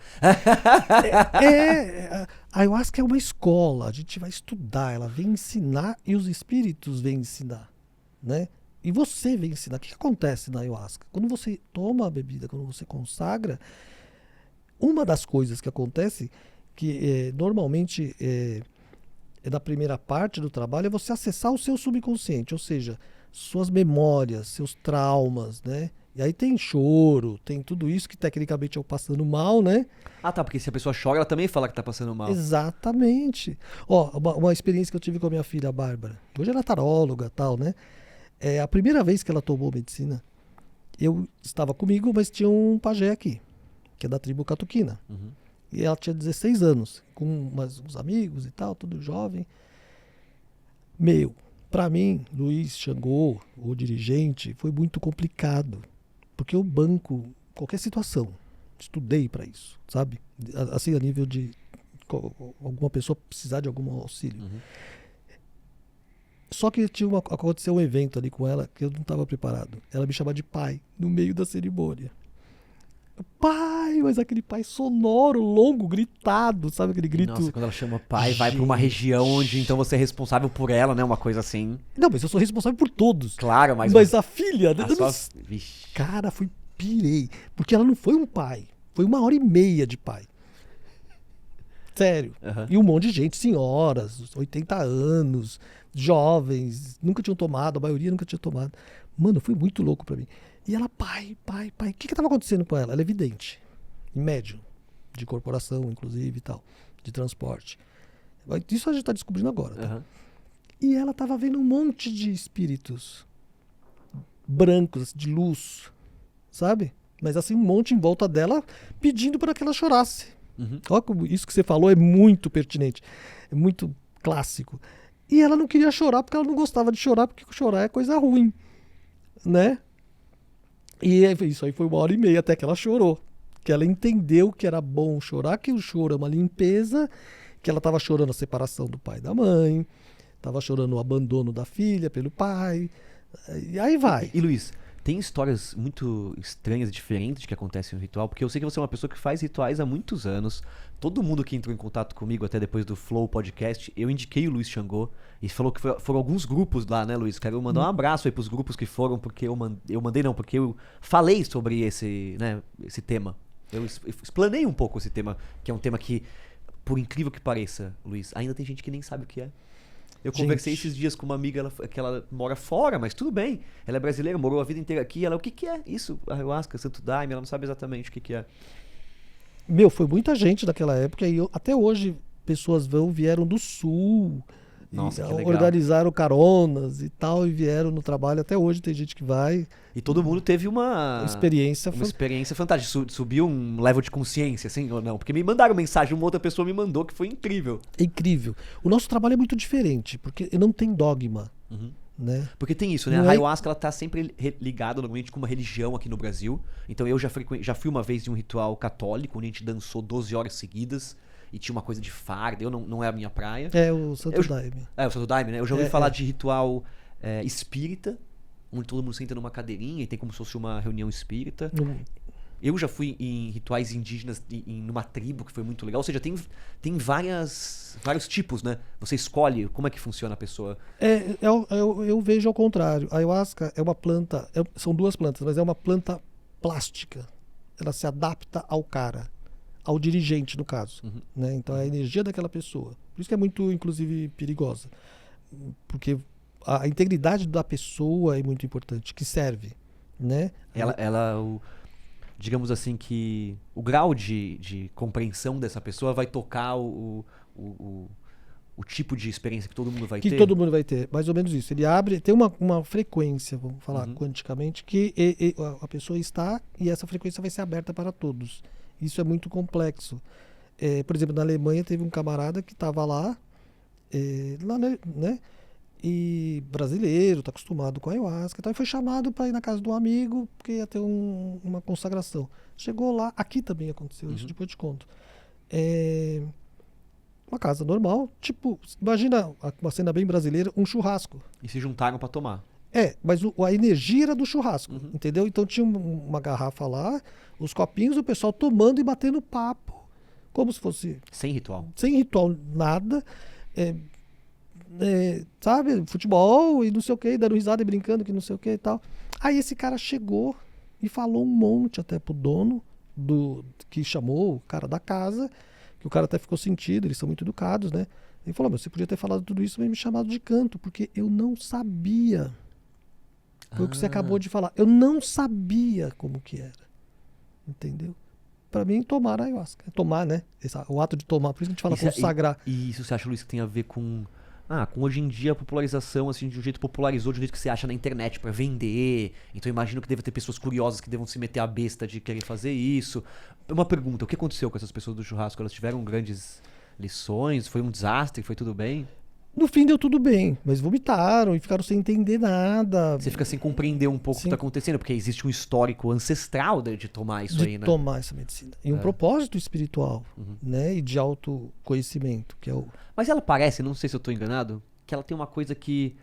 A ayahuasca é uma escola, a gente vai estudar, ela vem ensinar e os espíritos vêm ensinar, né? E você vem ensinar. O que acontece na ayahuasca? Quando você toma a bebida, quando você consagra, uma das coisas que acontece, que normalmente é da primeira parte do trabalho, é você acessar o seu subconsciente, ou seja, suas memórias, seus traumas, né? E aí tem choro, tem tudo isso que tecnicamente é o passando mal, né? Ah, tá, porque se a pessoa chora, ela também fala que tá passando mal. Exatamente. Ó, uma experiência que eu tive com a minha filha, a Bárbara. Hoje ela é taróloga e tal, né? A primeira vez que ela tomou medicina, eu estava comigo, mas tinha um pajé aqui, que é da tribo Catuquina. Uhum. E ela tinha 16 anos, com uns amigos e tal, tudo jovem. Pra mim, Luiz Xangô, o dirigente, foi muito complicado. Porque eu banco qualquer situação. Estudei pra isso, sabe? Assim, a nível de alguma pessoa precisar de algum auxílio. Uhum. Só que aconteceu um evento ali com ela que eu não estava preparado. Ela me chamava de pai no meio da cerimônia. Pai, mas aquele pai sonoro, longo, gritado, sabe aquele grito? Nossa, quando ela chama pai, vai pra uma região onde então você é responsável por ela, né? Uma coisa assim. Não, mas eu sou responsável por todos. Claro, mas... Mas a filha... a eu não- sua... Vixe. Cara, pirei. Porque ela não foi um pai. Foi 1h30 de pai. Sério. Aham. E um monte de gente, senhoras, 80 anos, jovens, nunca tinham tomado, a maioria nunca tinha tomado. Mano, foi muito louco pra mim. E ela, pai. O que tava acontecendo com ela? Ela é vidente. Médium. De corporação, inclusive, e tal. De transporte. Isso a gente tá descobrindo agora, tá? Aham. E ela tava vendo um monte de espíritos brancos, de luz, sabe? Mas assim, um monte em volta dela pedindo para que ela chorasse. Uhum. Olha como isso que você falou é muito pertinente, é muito clássico. E ela não queria chorar porque ela não gostava de chorar, porque chorar é coisa ruim, né? E isso aí foi 1h30 até que ela chorou. Que ela entendeu que era bom chorar, que o choro é uma limpeza, que ela estava chorando a separação do pai e da mãe, estava chorando o abandono da filha pelo pai, e aí vai. E Luiz, tem histórias muito estranhas e diferentes que acontecem no ritual, porque eu sei que você é uma pessoa que faz rituais há muitos anos. Todo mundo que entrou em contato comigo até depois do Flow Podcast, eu indiquei o Luiz Xangô e falou que foram alguns grupos lá, né, Luiz? Quero mandar um abraço aí pros grupos que foram, porque porque eu falei sobre esse tema. Eu explanei um pouco esse tema, que é um tema que, por incrível que pareça, Luiz, ainda tem gente que nem sabe o que é. Eu conversei esses dias com uma amiga que ela mora fora, mas tudo bem. Ela é brasileira, morou a vida inteira aqui. Ela, o que é isso? Ayahuasca, Santo Daime, ela não sabe exatamente o que é. Meu, foi muita gente daquela época e até hoje pessoas vieram do sul, Nossa, e que legal. organizaram caronas e tal e vieram no trabalho. Até hoje tem gente que vai. E todo mundo teve uma Experiência experiência fantástica. Subiu um level de consciência, assim, ou não? Porque me mandaram mensagem, uma outra pessoa me mandou que foi incrível. É incrível. O nosso trabalho é muito diferente, porque não tem dogma, Uhum. né? Porque tem isso, né? Não A é- ayahuasca, ela tá sempre ligada normalmente com uma religião aqui no Brasil. Então eu já fui uma vez de um ritual católico, onde a gente dançou 12 horas seguidas e tinha uma coisa de farda. Eu não é a minha praia. É o Santo Eu- Daime. É, o Santo Daime, né? Eu já ouvi É, falar é. de ritual espírita, onde todo mundo senta numa cadeirinha e tem como se fosse uma reunião espírita. Eu já fui em rituais indígenas numa tribo, que foi muito legal. Ou seja, tem vários tipos, né? Você escolhe como é que funciona a pessoa. Eu vejo ao contrário. A ayahuasca é uma planta, são duas plantas, mas é uma planta plástica. Ela se adapta ao cara, ao dirigente, no caso. Uhum. Né? Então é a energia daquela pessoa. Por isso que é muito, inclusive, perigosa. Porque a integridade da pessoa é muito importante, que serve. Né? Digamos assim que o grau de compreensão dessa pessoa vai tocar o tipo de experiência que todo mundo vai Que ter. todo mundo vai ter, mais ou menos isso. Ele abre, tem uma frequência, vamos falar Uhum. quanticamente, que a pessoa está e essa frequência vai ser aberta para todos. Isso é muito complexo. Por exemplo, na Alemanha teve um camarada que estava lá, né? E brasileiro, está acostumado com a ayahuasca e tal, e foi chamado para ir na casa de um amigo, porque ia ter uma consagração. Chegou lá, aqui também aconteceu isso, Uhum. depois eu te conto. Uma casa normal, tipo, imagina uma cena bem brasileira, um churrasco. E se juntaram pra tomar. Mas a energia era do churrasco, Uhum. entendeu? Então tinha uma garrafa lá, os copinhos, o pessoal tomando e batendo papo, como se fosse Sem ritual. sem ritual, nada. Sabe, futebol e não sei o que, dando risada e brincando que não sei o que e tal. Aí esse cara chegou e falou um monte até pro dono que chamou o cara da casa, que o cara até ficou sentido, eles são muito educados, né? Ele falou, mas você podia ter falado tudo isso, mas me chamado de canto, porque eu não sabia. Foi o que você acabou de falar. Eu não sabia como que era. Entendeu? Pra mim, tomar a ayahuasca. Tomar, né? O ato de tomar. Por isso que a gente fala consagrar. E isso você acha, Luiz, que tem a ver com hoje em dia a popularização, assim, de um jeito popularizou, de um jeito que você acha na internet pra vender. Então eu imagino que deve ter pessoas curiosas que devam se meter a besta de querer fazer isso. Uma pergunta, o que aconteceu com essas pessoas do churrasco? Elas tiveram grandes lições? Foi um desastre? Foi tudo bem? No fim deu tudo bem, mas vomitaram e ficaram sem entender nada. Você fica sem compreender um pouco o que Sim. tá acontecendo, porque existe um histórico ancestral de tomar isso de aí, né? tomar essa medicina. E um propósito espiritual, Uhum. né? E de autoconhecimento, que é o... Mas ela parece, não sei se eu tô enganado, que ela tem uma coisa que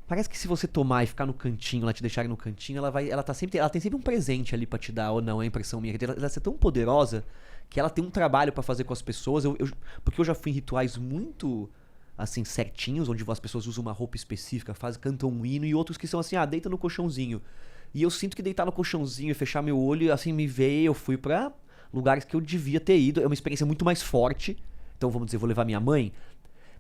Parece que se você tomar e ficar no cantinho, ela te deixar no cantinho, ela tem sempre um presente ali pra te dar, ou não, é a impressão minha. Ela é tão poderosa que ela tem um trabalho pra fazer com as pessoas. Porque eu já fui em rituais muito, assim, certinhos, onde as pessoas usam uma roupa específica, cantam um hino, e outros que são assim, deita no colchãozinho. E eu sinto que deitar no colchãozinho e fechar meu olho, assim, me veio, eu fui pra lugares que eu devia ter ido. É uma experiência muito mais forte. Então, vamos dizer, vou levar minha mãe.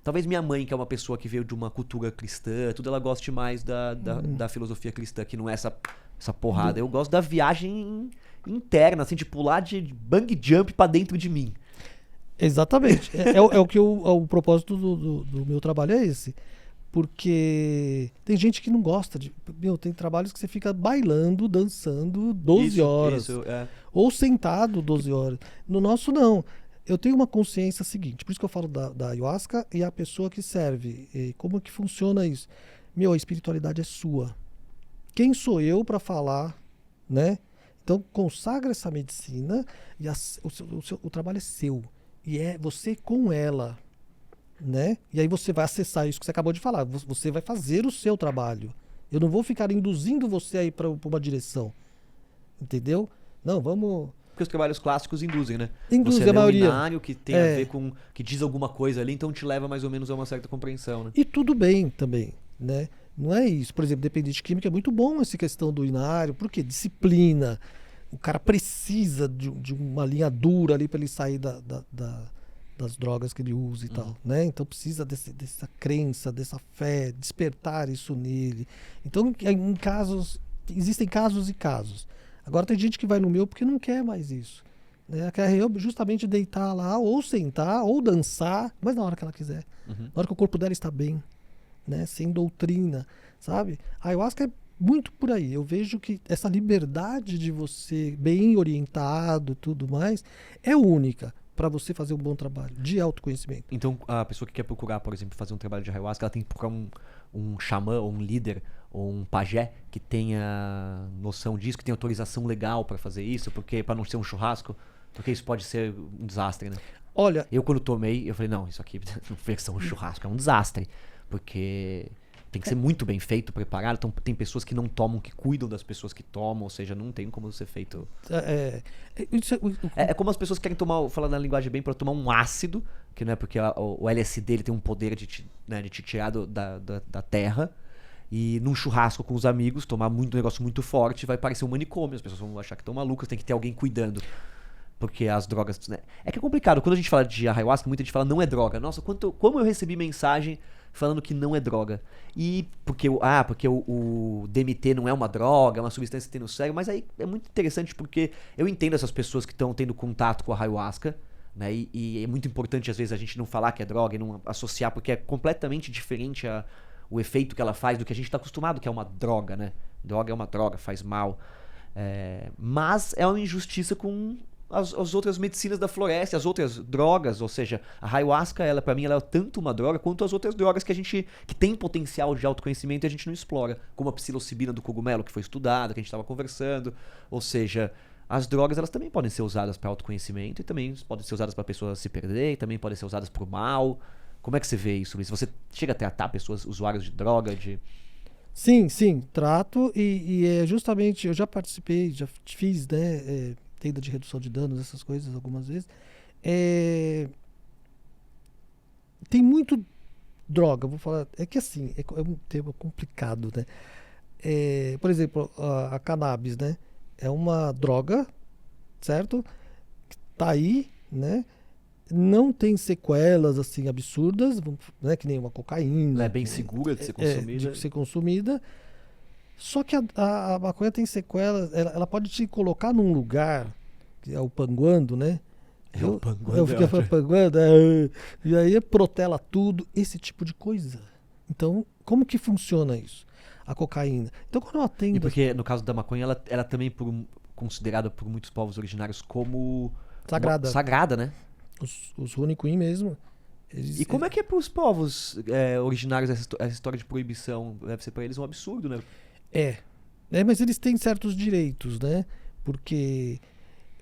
Talvez minha mãe, que é uma pessoa que veio de uma cultura cristã, tudo, ela goste mais da filosofia cristã, que não é essa porrada. Eu gosto da viagem interna, assim, de pular de bang jump pra dentro de mim. Exatamente. O que o propósito do meu trabalho é esse. Porque tem gente que não gosta de... tem trabalhos que você fica bailando, dançando 12 horas. Ou sentado 12 horas. No nosso, não. Eu tenho uma consciência seguinte, por isso que eu falo da ayahuasca e a pessoa que serve. E como que funciona isso? A espiritualidade é sua. Quem sou eu para falar, né? Então consagra essa medicina e o trabalho é seu. E é você com ela, né? E aí você vai acessar isso que você acabou de falar. Você vai fazer o seu trabalho. Eu não vou ficar induzindo você aí para uma direção. Entendeu? Não, vamos... Porque os trabalhos clássicos induzem, né? Induzem, você a maioria. Um inário que tem a ver com... que diz alguma coisa ali, então te leva mais ou menos a uma certa compreensão, né? E tudo bem também, né? Não é isso. Por exemplo, dependente química é muito bom essa questão do inário. Por quê? Disciplina. O cara precisa de uma linha dura ali para ele sair das drogas que ele usa e tal, né? Então precisa dessa crença, dessa fé, despertar isso nele. Então, em casos... existem casos e casos. Agora tem gente que vai no meu porque não quer mais isso, né? Quer justamente deitar lá, ou sentar, ou dançar, mas na hora que ela quiser. Na hora que o corpo dela está bem, né? Sem doutrina, sabe? A ayahuasca é muito por aí. Eu vejo que essa liberdade de você, bem orientado e tudo mais, é única para você fazer um bom trabalho de autoconhecimento. Então, a pessoa que quer procurar, por exemplo, fazer um trabalho de ayahuasca, ela tem que procurar um xamã, ou um líder, ou um pajé que tenha noção disso, que tenha autorização legal para fazer isso, porque para não ser um churrasco, porque isso pode ser um desastre, né? Olha, eu quando tomei, eu falei, não, isso aqui não foi um churrasco, é um desastre, porque tem que ser muito bem feito, preparado. Então tem pessoas que não tomam, que cuidam das pessoas que tomam, ou seja, não tem como ser feito. É como as pessoas querem tomar, falando na linguagem bem, para tomar um ácido, que não é porque o LSD ele tem um poder de te tirar da terra. E num churrasco com os amigos, tomar um negócio muito forte, vai parecer um manicômio. As pessoas vão achar que estão malucas, tem que ter alguém cuidando. Porque as drogas... né? É que é complicado. Quando a gente fala de ayahuasca, muita gente fala não é droga. Nossa, como eu recebi mensagem falando que não é droga. E porque o DMT não é uma droga, é uma substância que tem no cérebro. Mas aí é muito interessante porque eu entendo essas pessoas que estão tendo contato com a ayahuasca, né? E é muito importante, às vezes, a gente não falar que é droga e não associar, porque é completamente diferente o efeito que ela faz do que a gente está acostumado, que é uma droga, né? Droga é uma droga, faz mal. Mas é uma injustiça com as outras medicinas da floresta, as outras drogas, ou seja, a ayahuasca, pra mim, ela é tanto uma droga quanto as outras drogas que tem potencial de autoconhecimento e a gente não explora, como a psilocibina do cogumelo, que foi estudada, que a gente estava conversando. Ou seja, as drogas, elas também podem ser usadas para autoconhecimento e também podem ser usadas para pessoas se perder, e também podem ser usadas para o mal. Como é que você vê isso, Luiz? Você chega a tratar pessoas, usuários de droga, Sim, trato e é justamente, eu já participei, já fiz, né, tenda de redução de danos, essas coisas algumas vezes. Tem muito droga, vou falar, é que assim, é um tema complicado, né? Por exemplo, a cannabis, né? É uma droga, certo? Tá aí, né? Não tem sequelas assim absurdas, né, que nem uma cocaína. Ela é bem segura de ser consumida. De ser consumida. Só que a maconha tem sequelas, ela pode te colocar num lugar, que é o panguando, né? O panguando. Eu fiquei panguando, e aí protela tudo, esse tipo de coisa. Então, como que funciona isso? A cocaína. Então, quando eu atendo... E porque, no caso da maconha, ela também considerada por muitos povos originários como... Sagrada, né? Os Runicuim mesmo. E como é que é para os povos originários essa história de proibição? Deve ser para eles um absurdo, né? Mas eles têm certos direitos, né? Porque,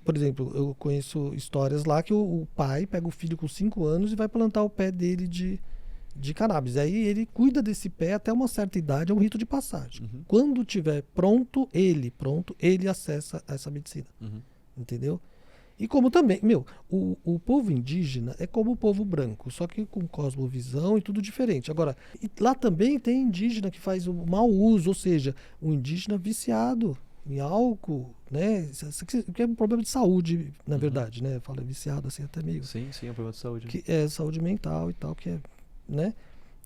por exemplo, eu conheço histórias lá que o pai pega o filho com 5 anos e vai plantar o pé dele de de cannabis. Aí ele cuida desse pé até uma certa idade, é um rito de passagem. Quando tiver pronto, ele acessa essa medicina. Entendeu? E como também, o povo indígena é como o povo branco, só que com cosmovisão e tudo diferente. Agora, lá também tem indígena que faz o mau uso, ou seja, um indígena viciado em álcool, né? Isso que é um problema de saúde, na verdade, né? Fala viciado assim até meio. Sim, é um problema de saúde. Que é saúde mental e tal, que é, né?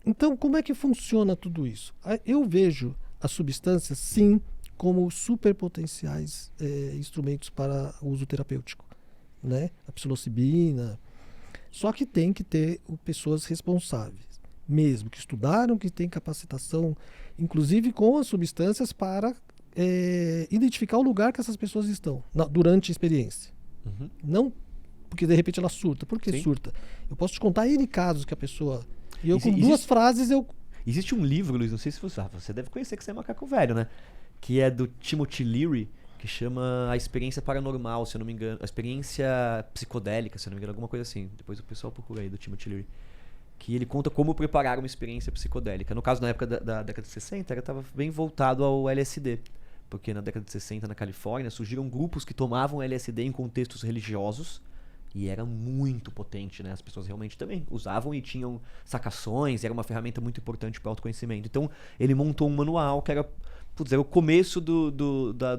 Então, como é que funciona tudo isso? Eu vejo as substâncias, sim, como superpotenciais instrumentos para uso terapêutico, né? A psilocibina. Só que tem que ter pessoas responsáveis, mesmo que estudaram, que têm capacitação, inclusive com as substâncias para identificar o lugar que essas pessoas estão durante a experiência. Não porque de repente ela surta. Por que surta? Eu posso te contar N casos que a pessoa... E eu com duas frases eu... Existe um livro, Luiz, não sei se você deve conhecer, que você é macaco velho, né? Que é do Timothy Leary, que chama A Experiência Paranormal, se eu não me engano. A Experiência Psicodélica, se eu não me engano, alguma coisa assim. Depois o pessoal procura aí, do Timothy Leary. Que ele conta como preparar uma experiência psicodélica. No caso, na época da década de 60, ele estava bem voltado ao LSD. Porque na década de 60, na Califórnia, surgiram grupos que tomavam LSD em contextos religiosos. E era muito potente, né? As pessoas realmente também usavam e tinham sacações, era uma ferramenta muito importante para o autoconhecimento. Então, ele montou um manual que era o começo do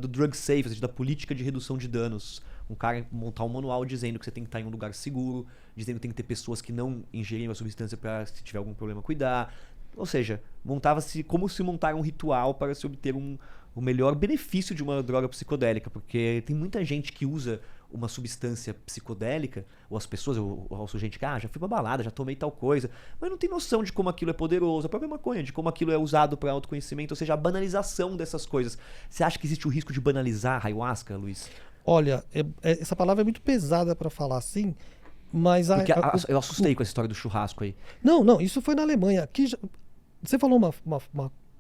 drug safe, ou seja, da política de redução de danos. Um cara montar um manual dizendo que você tem que estar em um lugar seguro, dizendo que tem que ter pessoas que não ingeriram a substância para, se tiver algum problema, cuidar. Ou seja, montava-se como se montar um ritual para se obter o melhor benefício de uma droga psicodélica, porque tem muita gente que usa uma substância psicodélica, ou as pessoas, ou o sujeito que já fui pra balada, já tomei tal coisa, mas não tem noção de como aquilo é poderoso, a própria maconha, de como aquilo é usado para autoconhecimento, ou seja, a banalização dessas coisas. Você acha que existe o risco de banalizar a ayahuasca, Luiz? Olha, essa palavra é muito pesada para falar assim, mas... Porque eu assustei com essa história do churrasco aí. Não, isso foi na Alemanha. Aqui você falou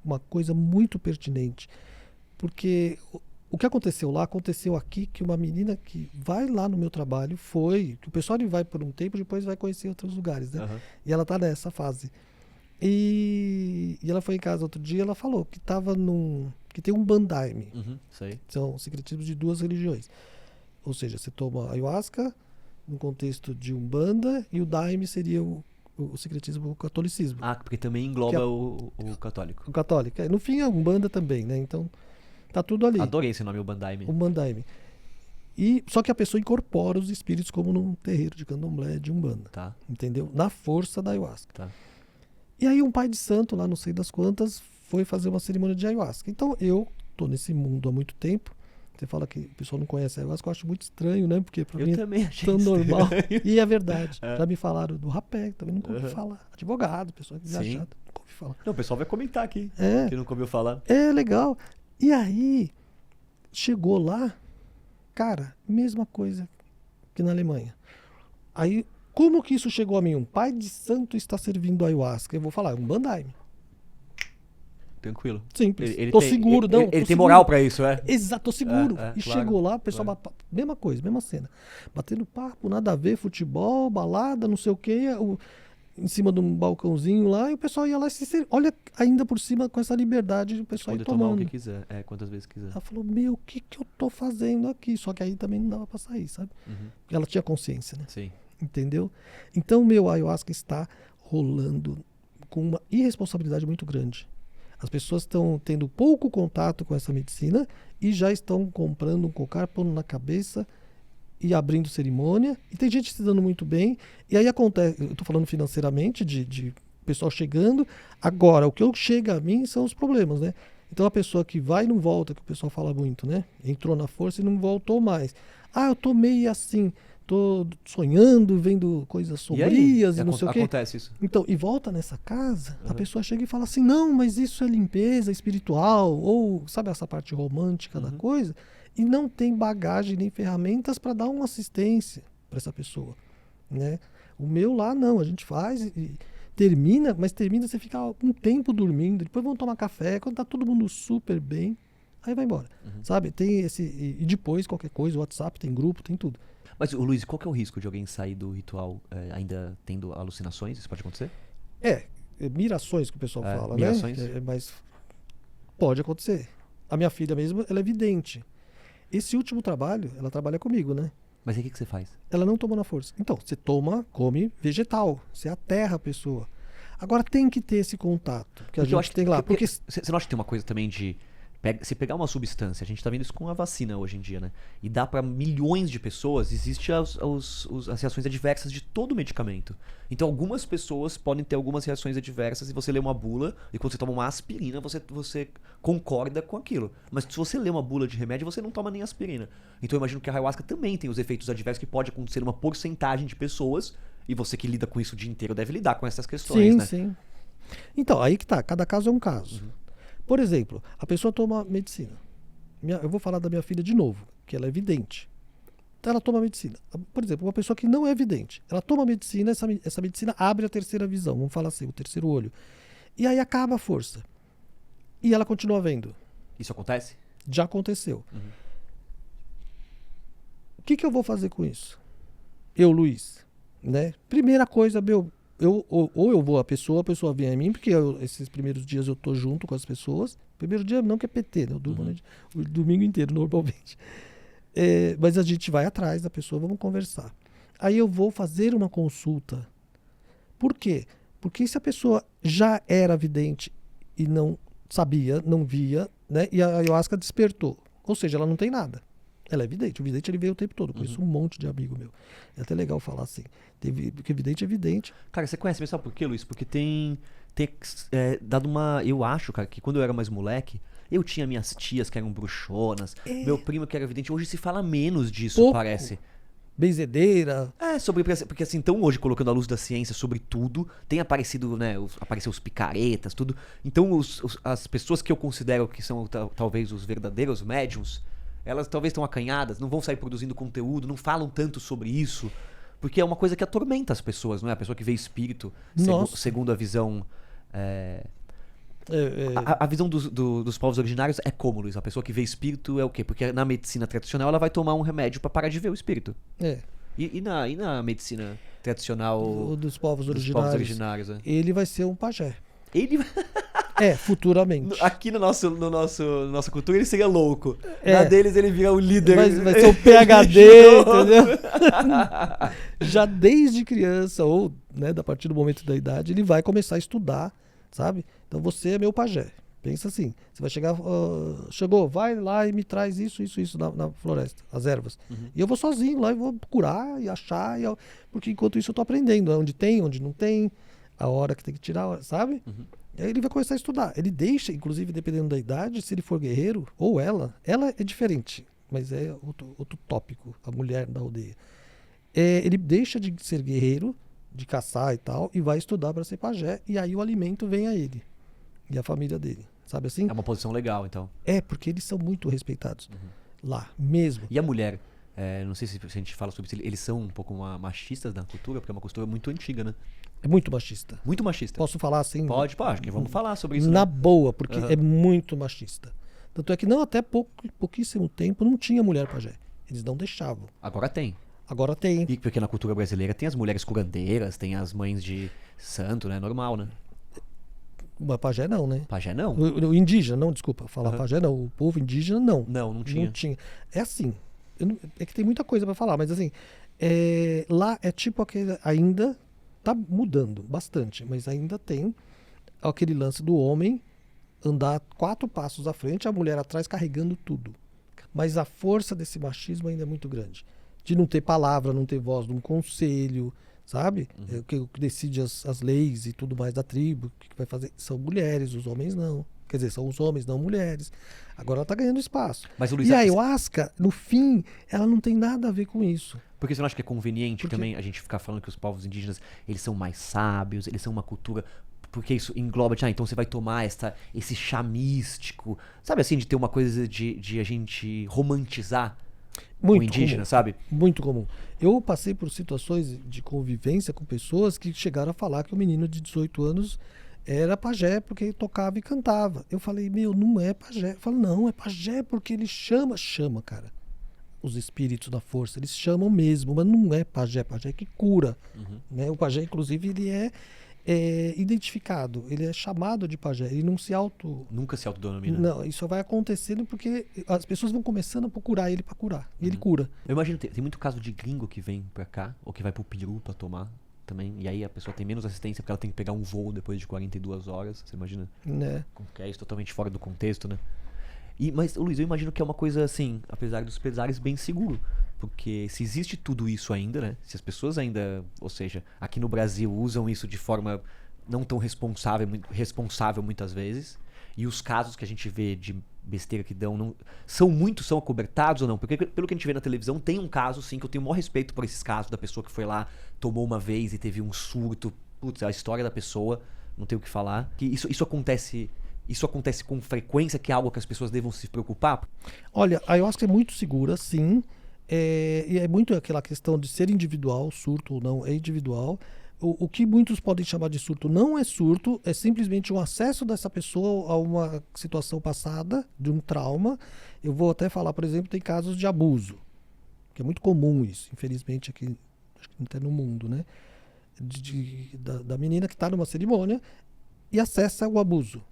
uma coisa muito pertinente, porque o que aconteceu lá, aconteceu aqui, que uma menina que vai lá no meu trabalho, que o pessoal ele vai por um tempo, depois vai conhecer outros lugares, né? E ela tá nessa fase. E ela foi em casa outro dia, ela falou que tava que tem um bandaime. Sei. São secretismos de duas religiões. Ou seja, você toma ayahuasca no contexto de umbanda e o daime seria o secretismo, o catolicismo. Porque também engloba o católico. O católico. No fim, a umbanda também, né? Então, tá tudo ali. Adorei esse nome, o bandaime. O bandaime. Só que a pessoa incorpora os espíritos como num terreiro de candomblé, de umbanda. Tá. Entendeu? Na força da ayahuasca. Tá. E aí um pai de santo, lá não sei das quantas, foi fazer uma cerimônia de ayahuasca. Então, eu tô nesse mundo há muito tempo. Você fala que o pessoal não conhece a ayahuasca, eu acho muito estranho, né? Porque pra mim também é achei tão normal. E é verdade. É. Já me falaram do rapé, também nunca ouvi falar. Advogado, pessoa que viajada, nunca ouvi falar. Não, o pessoal vai comentar aqui, que nunca ouviu falar. É legal. E aí, chegou lá, cara, mesma coisa que na Alemanha. Aí, como que isso chegou a mim? Um pai de santo está servindo ayahuasca. Eu vou falar, é um bandaime. Tranquilo. Simples. Ele tô tem, seguro, não. Ele tem moral pra isso, é? Exato, tô seguro. E claro, chegou lá, o pessoal, mesma coisa, mesma cena. Batendo papo, nada a ver, futebol, balada, não sei o quê, em cima de um balcãozinho lá, e o pessoal ia lá e olha, ainda por cima com essa liberdade, o pessoal ia tomando. Tomar o que quiser, quantas vezes quiser. Ela falou, o que eu tô fazendo aqui? Só que aí também não dava pra sair, sabe? Porque ela tinha consciência, né? Sim. Entendeu? Então, a ayahuasca está rolando com uma irresponsabilidade muito grande. As pessoas estão tendo pouco contato com essa medicina e já estão comprando um cocar, pondo na cabeça e abrindo cerimônia. E tem gente se dando muito bem. E aí acontece, eu estou falando financeiramente, de pessoal chegando. Agora, o que chega a mim são os problemas, né? Então, a pessoa que vai e não volta, que o pessoal fala muito, né? Entrou na força e não voltou mais. Eu tô meio assim... Tô sonhando, vendo coisas sombrias e não sei o quê. Acontece isso. Então, e volta nessa casa, a pessoa chega e fala assim, não, mas isso é limpeza espiritual, ou sabe essa parte romântica da coisa, e não tem bagagem nem ferramentas para dar uma assistência para essa pessoa, né? O meu lá não, a gente faz e termina, mas termina, você fica um tempo dormindo, depois vão tomar café, quando tá todo mundo super bem, aí vai embora, sabe? Tem e depois qualquer coisa, o WhatsApp, tem grupo, tem tudo. Mas, Luiz, qual que é o risco de alguém sair do ritual ainda tendo alucinações? Isso pode acontecer? mirações que o pessoal fala, mirações. né? Mas pode acontecer. A minha filha mesmo, ela é vidente. Esse último trabalho, ela trabalha comigo, né? Mas aí o que você faz? Ela não toma na força. Então, você come vegetal. Você aterra a pessoa. Agora tem que ter esse contato que a Porque eu gente acho tem lá. Porque você não acha que tem uma coisa também de se pegar uma substância, a gente tá vendo isso com a vacina hoje em dia, né? E dá pra milhões de pessoas, existem as reações adversas de todo medicamento. Então algumas pessoas podem ter algumas reações adversas e você lê uma bula e quando você toma uma aspirina, você concorda com aquilo. Mas se você lê uma bula de remédio, você não toma nem aspirina. Então eu imagino que a ayahuasca também tem os efeitos adversos que pode acontecer numa porcentagem de pessoas e você que lida com isso o dia inteiro deve lidar com essas questões, sim, né? sim. Então, aí que tá. Cada caso é um caso. Por exemplo, a pessoa toma medicina. Eu vou falar da minha filha de novo, que ela é vidente. Então ela toma medicina. Por exemplo, uma pessoa que não é vidente. Ela toma medicina, essa medicina abre a terceira visão, vamos falar assim, o terceiro olho. E aí acaba a força. E ela continua vendo. Isso acontece? Já aconteceu. O que eu vou fazer com isso? Eu, Luiz, né? Primeira coisa, ou eu vou a pessoa vem a mim, porque esses primeiros dias eu tô junto com as pessoas. Primeiro dia não que é PT, né? Eu durmo o domingo inteiro normalmente. Mas a gente vai atrás da pessoa, vamos conversar. Aí eu vou fazer uma consulta. Por quê? Porque se a pessoa já era vidente e não sabia, não via, né? E a ayahuasca despertou. Ou seja, ela não tem nada. Ela é vidente. O vidente ele veio o tempo todo. Conheço um monte de amigo meu. É até legal falar assim. Porque vidente é vidente. Cara, você conhece, mas sabe por quê, Luiz? Porque tem dado uma... Eu acho, cara, que quando eu era mais moleque, eu tinha minhas tias que eram bruxonas, meu primo que era vidente. Hoje se fala menos disso, Pouco. parece. Benzedeira. Porque assim, então hoje, colocando a luz da ciência sobre tudo, tem aparecido, né, apareceu os picaretas, tudo. Então as pessoas que eu considero que são talvez os verdadeiros médiums, elas talvez estão acanhadas, não vão sair produzindo conteúdo, não falam tanto sobre isso, porque é uma coisa que atormenta as pessoas, não é? A pessoa que vê espírito, segundo a visão... A visão dos povos originários é como, Luiz? A pessoa que vê espírito é o quê? Porque na medicina tradicional ela vai tomar um remédio pra parar de ver o espírito. E na medicina tradicional Dos povos dos originários, povos originários, ele vai ser um pajé. Ele... Futuramente. Aqui na nossa cultura ele seria louco. É. Na deles ele vira o líder. Vai ser o PhD, entendeu? Já desde criança, ou né, a partir do momento da idade, ele vai começar a estudar, sabe? Então você é meu pajé. Pensa assim, você vai chegar, chegou, vai lá e me traz isso na floresta, as ervas. E eu vou sozinho lá e vou curar e achar, porque enquanto isso eu tô aprendendo, onde tem, onde não tem, a hora que tem que tirar, sabe? E aí ele vai começar a estudar. Ele deixa, inclusive, dependendo da idade, se ele for guerreiro, ou ela é diferente, mas é outro tópico, a mulher da aldeia. Ele deixa de ser guerreiro, de caçar e tal, e vai estudar para ser pajé, e aí o alimento vem a ele e a família dele, sabe assim? É uma posição legal, então. Porque eles são muito respeitados lá, mesmo. E a mulher? Não sei se a gente fala sobre isso, eles são um pouco machistas na cultura, porque é uma cultura muito antiga, né? É muito machista. Muito machista. Posso falar assim? Pode, acho que vamos falar sobre isso. Na né? boa, porque é muito machista. Tanto é que até pouquíssimo tempo não tinha mulher pajé. Eles não deixavam. Agora tem. Agora tem. E porque na cultura brasileira tem as mulheres curandeiras, tem as mães de santo, né? Normal, né? Mas pajé não, né? Pajé não. O indígena, não, desculpa. Falar pajé não. O povo indígena não. Não tinha. Não tinha. É assim. É que tem muita coisa pra falar, mas assim. Lá é tipo aquele. Ainda tá mudando bastante, mas ainda tem aquele lance do homem andar 4 passos à frente, a mulher atrás carregando tudo. Mas a força desse machismo ainda é muito grande. De não ter palavra, não ter voz de um conselho, sabe? O que decide as leis e tudo mais da tribo, o que vai fazer são mulheres, os homens não. Quer dizer, são os homens, não mulheres. Agora ela tá ganhando espaço. Mas, Luiz, e a ayahuasca, no fim, ela não tem nada a ver com isso. Porque você não acha que é conveniente também a gente ficar falando que os povos indígenas, eles são mais sábios, eles são uma cultura... Porque isso engloba, então você vai tomar esse chá místico, sabe assim, de ter uma coisa de a gente romantizar o indígena, comum, sabe? Muito comum. Eu passei por situações de convivência com pessoas que chegaram a falar que o menino de 18 anos era pajé porque tocava e cantava. Eu falei, não é pajé. Eu falei, não, é pajé porque ele chama, cara. Os espíritos da força, eles chamam mesmo, mas não é pajé. Pajé que cura. Né? O pajé, inclusive, é identificado, ele é chamado de pajé, ele não se auto... Nunca se autodenomina. Não, isso vai acontecendo porque as pessoas vão começando a procurar ele pra curar. E ele cura. Eu imagino, tem muito caso de gringo que vem pra cá, ou que vai pro Peru pra tomar também, e aí a pessoa tem menos assistência porque ela tem que pegar um voo depois de 42 horas, você imagina? Né? Como que é isso, totalmente fora do contexto, né? Mas, Luiz, eu imagino que é uma coisa assim, apesar dos pesares, bem seguro. Porque se existe tudo isso ainda, né? Se as pessoas ainda, ou seja, aqui no Brasil usam isso de forma não tão responsável muitas vezes, e os casos que a gente vê de besteira que dão são acobertados ou não? Porque pelo que a gente vê na televisão, tem um caso, sim, que eu tenho o maior respeito por esses casos, da pessoa que foi lá, tomou uma vez e teve um surto. Putz, a história da pessoa, não tenho o que falar. Que isso acontece com frequência, que é algo que as pessoas devam se preocupar? Olha, a ayahuasca é muito segura, sim. E é muito aquela questão de ser individual, surto ou não, é individual. O que muitos podem chamar de surto não é surto, é simplesmente um acesso dessa pessoa a uma situação passada, de um trauma. Eu vou até falar, por exemplo, tem casos de abuso, que é muito comum isso, infelizmente, aqui, acho que até no mundo, né? Da menina que está numa cerimônia e acessa o abuso.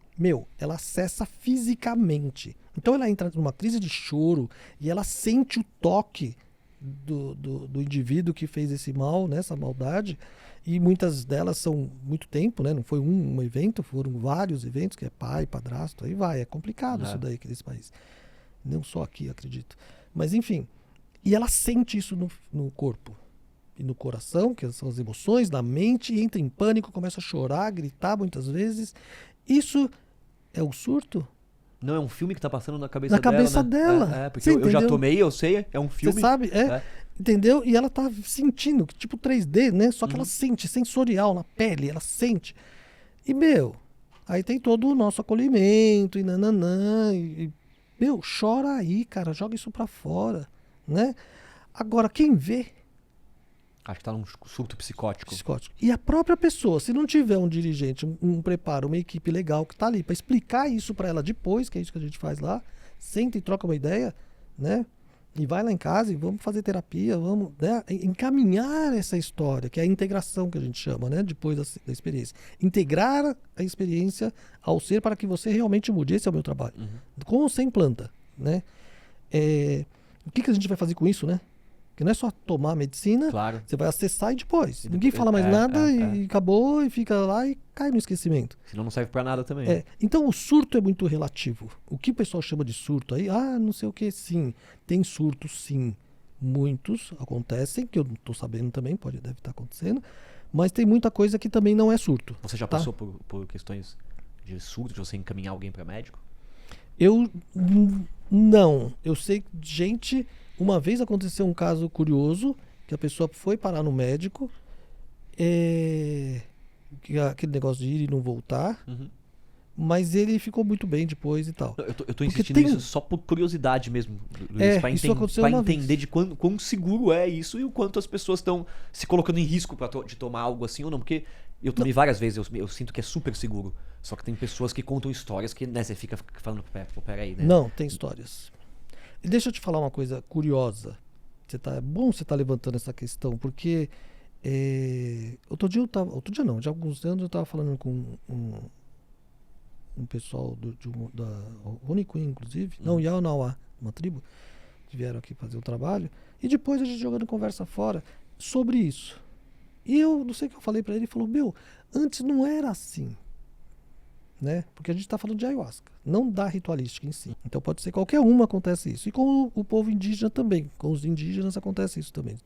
Ela acessa fisicamente. Então ela entra numa crise de choro e ela sente o toque do indivíduo que fez esse mal, né, essa maldade. E muitas delas são muito tempo, né? Não foi um evento, foram vários eventos, que é pai, padrasto, aí vai. É complicado isso daí aqui nesse país. Não só aqui, acredito. Mas enfim. E ela sente isso no corpo e no coração, que são as emoções, na mente, e entra em pânico, começa a chorar, gritar muitas vezes. Isso é o surto? Não, é um filme que tá passando na cabeça dela. Na cabeça né? dela. Porque eu já tomei, eu sei, é um filme. Você sabe? Entendeu? E ela tá sentindo, tipo 3D, né? Só que ela sente, sensorial, na pele, ela sente. E, aí tem todo o nosso acolhimento, e nananã, chora aí, cara, joga isso pra fora, né? Agora, quem vê... Acho que tá num surto psicótico. E a própria pessoa, se não tiver um dirigente, um preparo, uma equipe legal que tá ali pra explicar isso pra ela depois, que é isso que a gente faz lá, senta e troca uma ideia, né? E vai lá em casa e vamos fazer terapia, vamos, né, encaminhar essa história, que é a integração que a gente chama, né, depois da experiência. Integrar a experiência ao ser para que você realmente mude. Esse é o meu trabalho. Com ou sem planta, né? O que a gente vai fazer com isso, né? Porque não é só tomar medicina, claro. Você vai acessar e depois. Ninguém fala mais nada e acabou e fica lá e cai no esquecimento. Senão não serve pra nada também. Então o surto é muito relativo. O que o pessoal chama de surto aí, não sei o que, sim. Tem surtos, sim. Muitos acontecem, que eu não tô sabendo também, deve estar acontecendo. Mas tem muita coisa que também não é surto. Você já passou por questões de surto, de você encaminhar alguém pra médico? Eu não. Eu sei de gente... Uma vez aconteceu um caso curioso, que a pessoa foi parar no médico, aquele negócio de ir e não voltar, mas ele ficou muito bem depois e tal. Eu tô insistindo nisso só por curiosidade mesmo, Luiz, pra entender de quão seguro é isso e o quanto as pessoas estão se colocando em risco de tomar algo assim ou não, porque eu tomei várias vezes, eu sinto que é super seguro, só que tem pessoas que contam histórias que, né, você fica falando, peraí, né? Não, tem histórias. E deixa eu te falar uma coisa curiosa. É bom você estar levantando essa questão, porque outro dia não, de alguns anos eu estava falando com um pessoal da Roniquim, inclusive, não, Yaunauá, uma tribo, que vieram aqui fazer o trabalho, e depois a gente jogando conversa fora sobre isso. E eu não sei o que eu falei para ele, ele falou, antes não era assim. Né? Porque a gente está falando de ayahuasca, não da ritualística em si. Então pode ser qualquer uma acontece isso. E com o povo indígena também. Com os indígenas acontece isso também.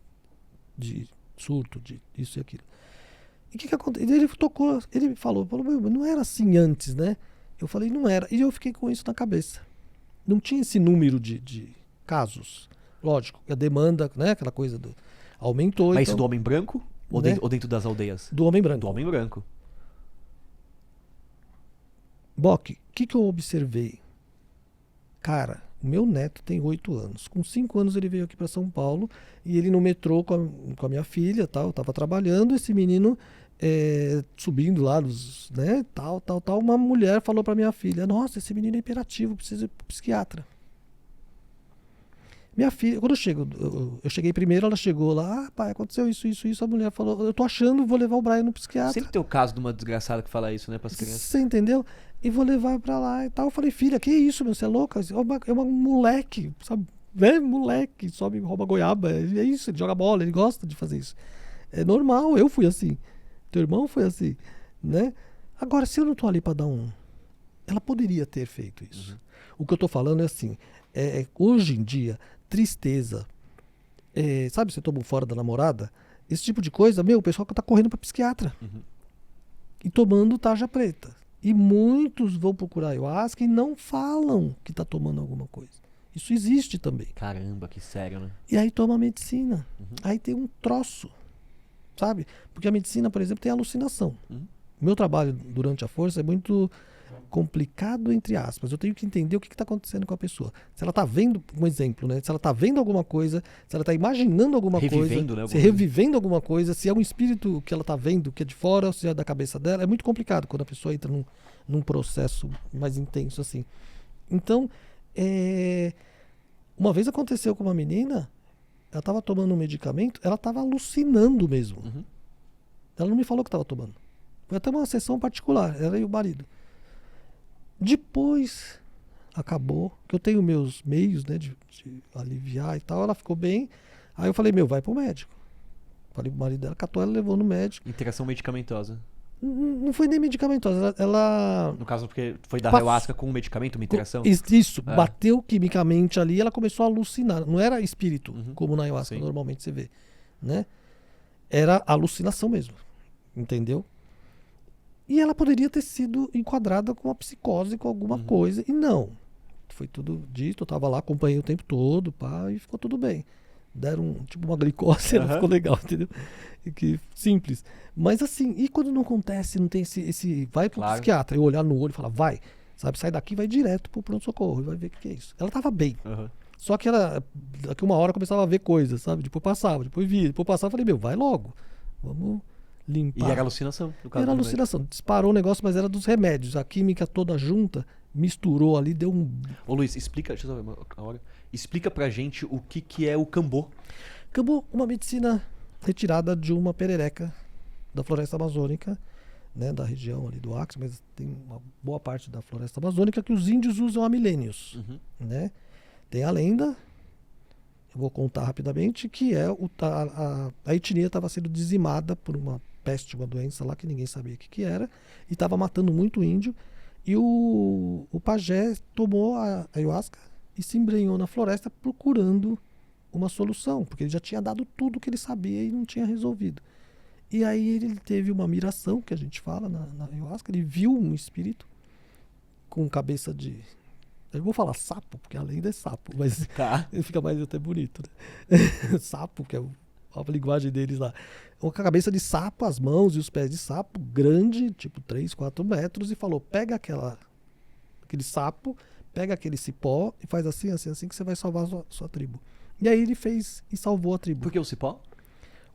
De surto, de isso e aquilo. E o que acontece? Ele falou, não era assim antes, né? Eu falei, não era. E eu fiquei com isso na cabeça. Não tinha esse número de casos. Lógico, a demanda, né? Aquela coisa aumentou. Mas então, isso do homem branco? Ou, né? ou dentro das aldeias? Do homem branco. Do homem branco. Boc, o que eu observei? Cara, o meu neto tem 8 anos. Com 5 anos ele veio aqui para São Paulo e ele no metrô com a minha filha, tal, eu estava trabalhando, esse menino subindo lá, né, tal. Uma mulher falou para minha filha, nossa, esse menino é hiperativo, precisa ir pro psiquiatra. Minha filha, quando eu cheguei primeiro, ela chegou lá, pai, aconteceu isso, a mulher falou, eu tô achando, vou levar o Brian no psiquiatra. Sempre tem o caso de uma desgraçada que fala isso, né, pras crianças. Você entendeu? E vou levar pra lá e tal. Eu falei, filha, que isso, meu? Você é louca? É uma moleque, sabe? É moleque, sobe, rouba goiaba. É isso, ele joga bola, ele gosta de fazer isso. É normal, eu fui assim. Teu irmão foi assim, né? Agora, se eu não tô ali pra dar ela poderia ter feito isso. O que eu tô falando é assim, hoje em dia, tristeza, sabe, você tomou fora da namorada, esse tipo de coisa, o pessoal tá correndo pra psiquiatra. E tomando tarja preta. E muitos vão procurar ayahuasca e não falam que tá tomando alguma coisa. Isso existe também. Caramba, que sério, né? E aí toma medicina. Aí tem um troço, sabe? Porque a medicina, por exemplo, tem alucinação. Meu trabalho durante a força é muito complicado, entre aspas. Eu tenho que entender o que está acontecendo com a pessoa. Se ela está vendo, um exemplo, né? Se ela está vendo alguma coisa, se ela está imaginando alguma Revivendo, coisa, né, se revivendo alguma coisa, se é um espírito que ela está vendo que é de fora ou se é da cabeça dela, é muito complicado quando a pessoa entra num processo mais intenso assim. Então, uma vez aconteceu com uma menina, ela estava tomando um medicamento, ela estava alucinando mesmo. Ela não me falou que estava tomando. Foi até uma sessão particular, ela e o marido. Depois acabou, que eu tenho meus meios, né, de aliviar e tal, ela ficou bem. Aí eu falei, vai pro médico. Falei pro marido dela, catou ela, levou no médico. Interação medicamentosa. Não foi nem medicamentosa, ela No caso, porque foi da ayahuasca com um medicamento, uma interação? Isso, bateu quimicamente ali, ela começou a alucinar. Não era espírito, como na ayahuasca Sim. normalmente você vê, né? Era alucinação mesmo, entendeu? E ela poderia ter sido enquadrada com uma psicose, com alguma coisa. E não. Foi tudo dito, eu tava lá, acompanhei o tempo todo, pá, e ficou tudo bem. Deram tipo uma glicose, ela ficou legal, entendeu? E que simples. Mas assim, e quando não acontece, não tem esse vai pro psiquiatra, eu olhar no olho e falar, vai, sabe, sai daqui, vai direto pro pronto-socorro e vai ver o que é isso. Ela tava bem. Só que ela, daqui uma hora começava a ver coisas, sabe? Depois passava, depois via, depois passava, eu falei, vai logo, vamos limpar. E era alucinação, no caso. Era alucinação. Disparou o negócio, mas era dos remédios. A química toda junta, misturou ali, deu um... Ô Luiz, explica, deixa eu só ver a hora. Explica pra gente o que é o cambô. Cambô, uma medicina retirada de uma perereca da floresta amazônica, né, da região ali do Acre, mas tem uma boa parte da floresta amazônica que os índios usam há milênios, né? Tem a lenda, eu vou contar rapidamente, que é a etnia estava sendo dizimada por uma peste, uma doença lá que ninguém sabia o que era, e estava matando muito índio, e o pajé tomou a ayahuasca e se embrenhou na floresta procurando uma solução, porque ele já tinha dado tudo que ele sabia e não tinha resolvido. E aí ele teve uma miração, que a gente fala na ayahuasca, ele viu um espírito com cabeça de... Eu vou falar sapo, porque a lenda é sapo, mas fica mais até bonito, né? Sapo, que é a linguagem deles lá. Com a cabeça de sapo, as mãos e os pés de sapo, grande, tipo 3, 4 metros, e falou, pega aquele sapo, pega aquele cipó e faz assim, assim, assim, que você vai salvar a sua tribo. E aí ele fez e salvou a tribo. Por que o cipó?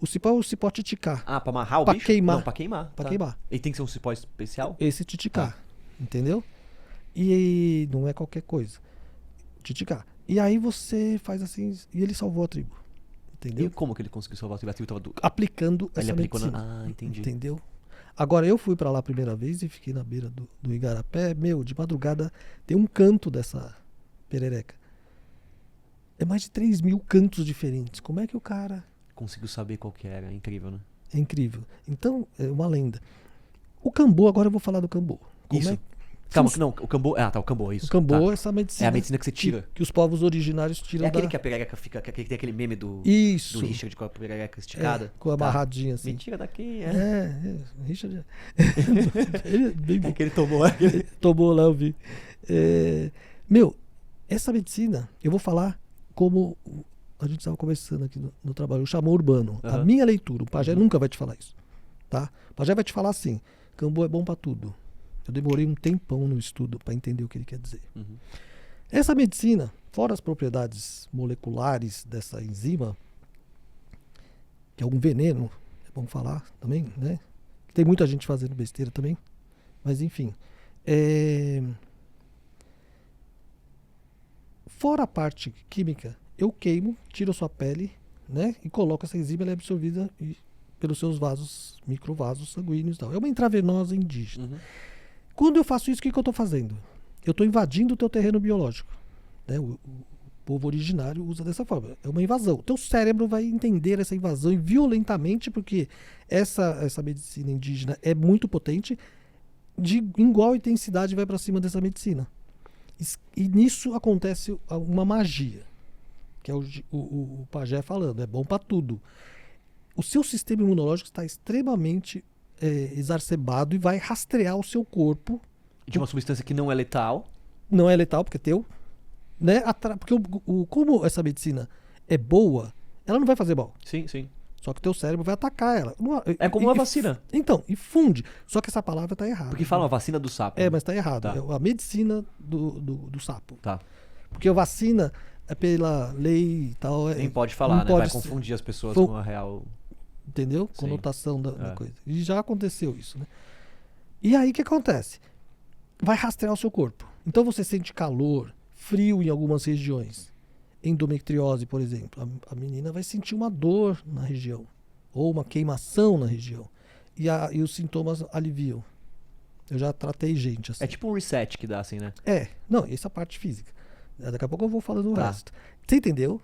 O cipó é o cipó titicá. Ah, pra amarrar o pra bicho? Queimar. Não, pra queimar. Pra queimar. E tem que ser um cipó especial? Esse titicá, entendeu? E não é qualquer coisa. Titicá. E aí você faz assim, e ele salvou a tribo. Entendeu? E como que ele conseguiu salvar a tribo? A tribo tava aplicando ele essa aplicou medicina. Entendi. Entendeu? Agora, eu fui pra lá a primeira vez e fiquei na beira do igarapé. De madrugada tem um canto dessa perereca. É mais de 3.000 cantos diferentes. Como é que o cara... conseguiu saber qual que era? É incrível, né? É incrível. Então, é uma lenda. O cambô, agora eu vou falar do cambô. Isso. Calma, não, o cambô... o cambô, isso. O cambô é essa medicina. É a medicina que você tira. Que os povos originários tiram É aquele que a perereca fica... Que tem aquele meme do Richard com a perereca esticada. Com a amarradinha assim. Me tira daqui, Richard... ele é bem bom. É que ele tomou. Ele tomou lá, eu vi. Essa medicina, eu vou falar como a gente estava conversando aqui no trabalho, o xamã urbano. A minha leitura, o pajé nunca vai te falar isso. Tá? O pajé vai te falar assim, cambô é bom pra tudo. Eu demorei um tempão no estudo para entender o que ele quer dizer. Essa medicina, fora as propriedades moleculares dessa enzima, que é um veneno, é bom falar também, né? Tem muita gente fazendo besteira também, mas enfim. Fora a parte química, eu queimo, tiro a sua pele, né? E coloco essa enzima, ela é absorvida pelos seus vasos, microvasos sanguíneos e tal. É uma intravenosa indígena. Uhum. Quando eu faço isso, o que eu estou fazendo? Eu estou invadindo o teu terreno biológico. Né? O povo originário usa dessa forma. É uma invasão. O teu cérebro vai entender essa invasão violentamente, porque essa medicina indígena é muito potente, de igual intensidade vai para cima dessa medicina. E nisso acontece uma magia, que é o pajé falando, é bom para tudo. O seu sistema imunológico está extremamente exacerbado e vai rastrear o seu corpo. De uma substância que não é letal. Não é letal, porque é teu. Né? Porque como essa medicina é boa, ela não vai fazer mal. Sim, sim. Só que o teu cérebro vai atacar ela. É como uma vacina. Então, e funde. Só que essa palavra está errada. Porque falam a vacina do sapo. É, mas está errado. Tá. É a medicina do sapo. Tá. Porque a vacina é pela lei e tal. Nem pode falar, né? Vai confundir as pessoas com a real... Entendeu? Sim. Conotação da coisa. E já aconteceu isso, né? E aí o que acontece? Vai rastrear o seu corpo. Então você sente calor, frio em algumas regiões. Endometriose, por exemplo. A menina vai sentir uma dor na região. Ou uma queimação na região. E os sintomas aliviam. Eu já tratei gente assim. É tipo um reset que dá, assim, né? Não, essa é a parte física. Daqui a pouco eu vou falando o Tá. resto. Você entendeu?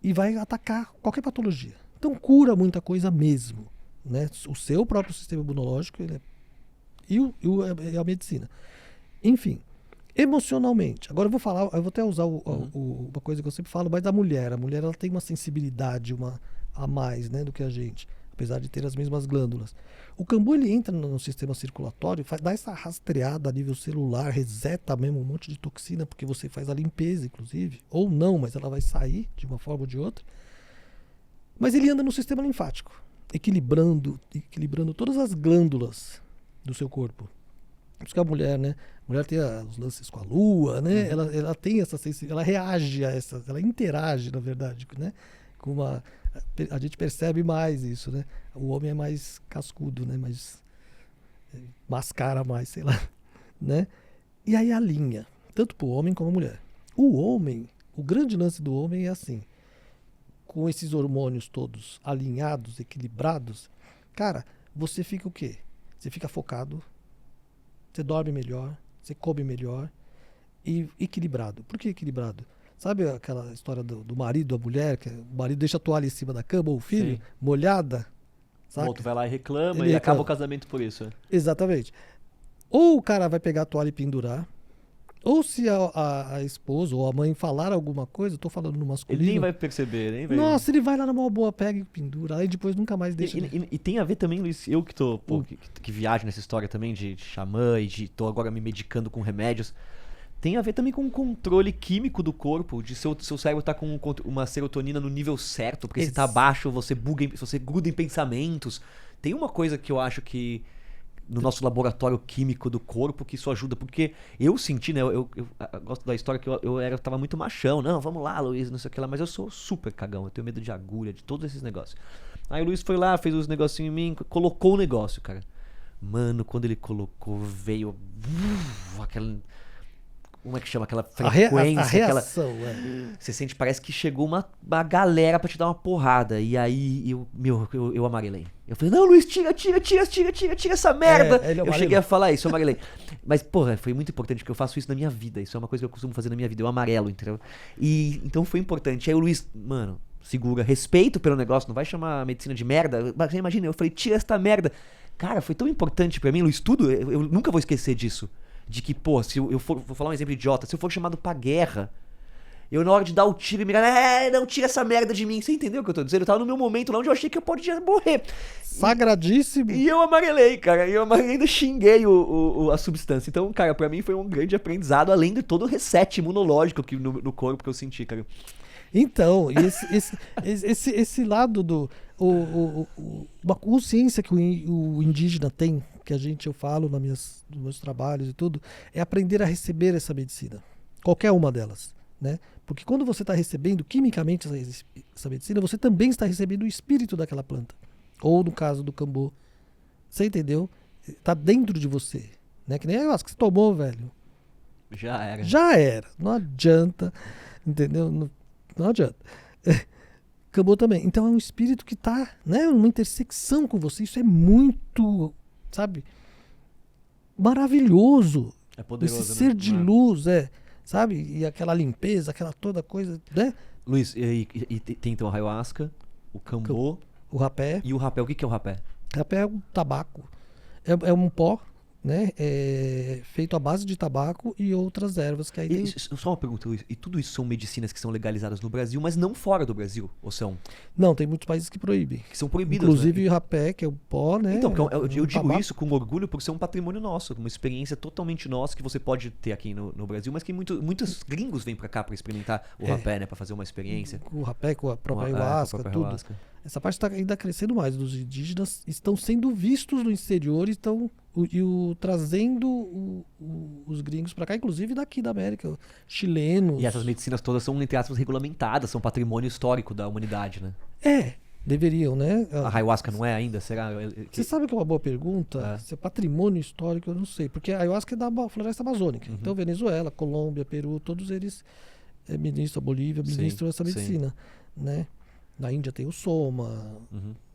E vai atacar qualquer patologia. Então cura muita coisa mesmo. Né? O seu próprio sistema imunológico e a medicina. Enfim, emocionalmente. Agora eu vou até usar uma coisa que eu sempre falo, mas da mulher. A mulher ela tem uma sensibilidade a mais, né, do que a gente, apesar de ter as mesmas glândulas. O cambu ele entra no sistema circulatório, dá essa rastreada a nível celular, reseta mesmo um monte de toxina, porque você faz a limpeza, inclusive. Ou não, mas ela vai sair de uma forma ou de outra. Mas ele anda no sistema linfático, equilibrando todas as glândulas do seu corpo. Por isso que a mulher, né? A mulher tem os lances com a lua, né? Ela tem essa sensibilidade, ela reage a ela interage, na verdade, né? A gente percebe mais isso, né? O homem é mais cascudo, né? Mais mascara mais, sei lá, né? E aí alinha, tanto para o homem como a mulher. O grande lance do homem é assim, com esses hormônios todos alinhados, equilibrados, cara, você fica o quê? Você fica focado, você dorme melhor, você come melhor e equilibrado. Por que equilibrado? Sabe aquela história do marido, a mulher, que o marido deixa a toalha em cima da cama ou o filho, Sim. molhada? O outro vai lá e reclama Ele e acaba reclama. o casamento por isso. Exatamente. Ou o cara vai pegar a toalha e pendurar, ou se a esposa ou a mãe falar alguma coisa, eu tô falando no masculino. Ele nem vai perceber, nem vai... Nossa, ele vai lá numa boa, pega e pendura, aí depois nunca mais deixa. E tem a ver também, Luiz, eu que tô, que viajo nessa história também de xamã e tô agora me medicando com remédios, tem a ver também com o controle químico do corpo, de seu cérebro tá com uma serotonina no nível certo, porque se tá baixo, você gruda em pensamentos. Tem uma coisa que eu acho que no nosso laboratório químico do corpo que isso ajuda, porque eu senti, né, eu gosto da história que eu tava muito machão, não, vamos lá, Luiz, não sei o que lá, mas eu sou super cagão, eu tenho medo de agulha, de todos esses negócios. Aí o Luiz foi lá, fez os negocinhos em mim, colocou o negócio, cara. Mano, quando ele colocou, veio aquela... Como é que chama? Aquela frequência. A reação, Você sente, parece que chegou uma galera pra te dar uma porrada. E aí eu amarelei. Eu falei, não, Luiz, tira essa merda. Eu cheguei a falar isso, eu amarelei. Mas, porra, foi muito importante, porque eu faço isso na minha vida. Isso é uma coisa que eu costumo fazer na minha vida. Eu amarelo, entendeu? E então foi importante. Aí o Luiz, mano, segura, respeito pelo negócio, não vai chamar a medicina de merda. Mas imagina, eu falei, tira esta merda. Cara, foi tão importante pra mim, Luiz, tudo, eu nunca vou esquecer disso. De que, pô, se eu for, vou falar um exemplo idiota, se eu for chamado pra guerra, eu na hora de dar o tiro e mirar, não tira essa merda de mim. Você entendeu o que eu tô dizendo? Eu tava no meu momento lá onde eu achei que eu podia morrer. Sagradíssimo. E eu amarelei, cara. E eu ainda xinguei a substância. Então, cara, pra mim foi um grande aprendizado, além de todo o reset imunológico que no corpo que eu senti, cara. Então, esse lado uma consciência que o indígena tem, que eu falo nos meus trabalhos e tudo, é aprender a receber essa medicina. Qualquer uma delas, né? Porque quando você está recebendo quimicamente essa medicina, você também está recebendo o espírito daquela planta. Ou no caso do cambu. Você entendeu? Está dentro de você. Né? Que nem a ayahuasca que você tomou, velho. Já era. Já era. Não adianta. Entendeu? Não adianta. Cambô também. Então é um espírito que tá, né, numa intersecção com você. Isso é muito, sabe, maravilhoso. É poderoso, Esse ser né? de luz, sabe? E aquela limpeza, aquela toda coisa, né? Luiz, e tem então a ayahuasca, o cambô O rapé. e o rapé. O que que é o rapé? Rapé é um tabaco. É um pó, né? Feito à base de tabaco e outras ervas que aí tem... Só uma pergunta, Luiz. E tudo isso são medicinas que são legalizadas no Brasil, mas não fora do Brasil? Ou são? Não, tem muitos países que proíbem. Que são proibidas, Inclusive né? o rapé, que é o pó, né? Então, porque eu digo tabaco. isso com orgulho por ser um patrimônio nosso, uma experiência totalmente nossa que você pode ter aqui no Brasil, mas que muitos gringos vêm pra cá pra experimentar o rapé, né? Pra fazer uma experiência. Com o rapé, com a própria Com a ayahuasca, própria tudo. ayahuasca. Essa parte está ainda crescendo mais. Os indígenas estão sendo vistos no exterior e trazendo os gringos para cá, inclusive daqui da América, chilenos. E essas medicinas todas são, entre aspas, regulamentadas, são patrimônio histórico da humanidade, né? Deveriam, né? A ayahuasca não é ainda? Será? Você sabe que é uma boa pergunta? Se é patrimônio histórico, eu não sei. Porque a ayahuasca é da floresta amazônica. Então, Venezuela, Colômbia, Peru, todos eles ministram, a Bolívia, ministram essa medicina, né? Na Índia tem o soma,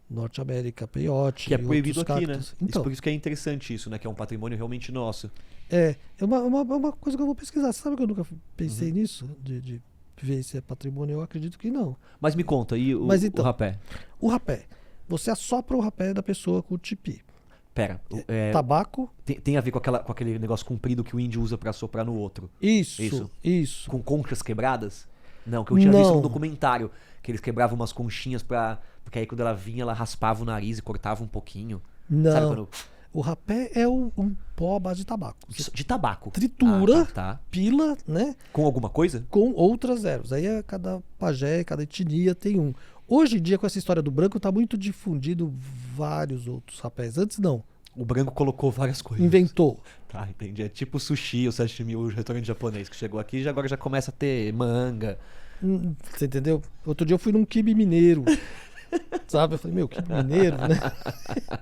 Norte América, peiote, Que é proibido aqui, né? Então, Por isso que é interessante isso, né? Que é um patrimônio realmente nosso. é uma coisa que eu vou pesquisar. Você sabe que eu nunca pensei nisso? De ver se é patrimônio? Eu acredito que não. Mas me conta, e o rapé? O rapé. Você assopra o rapé da pessoa com o tipi. Pera, Tabaco. tem a ver com aquele negócio comprido que o índio usa pra soprar no outro. Isso. Com conchas quebradas? Não, que eu tinha visto Não. num documentário, que eles quebravam umas conchinhas porque aí quando ela vinha, ela raspava o nariz e cortava um pouquinho. Não. Sabe quando... O rapé é um pó à base de tabaco. Você De tabaco. tritura, Tá. pila, né? Com alguma coisa? Com outras ervas. Aí cada pajé, cada etnia tem um. Hoje em dia, com essa história do branco, tá muito difundido vários outros rapés. Antes não. O branco colocou várias coisas. Inventou. Tá, entendi. É tipo o sushi, o sashimi, o restaurante japonês que chegou aqui e agora já começa a ter manga. Você entendeu? Outro dia eu fui num quibe mineiro. Sabe? Eu falei, quibe mineiro, né?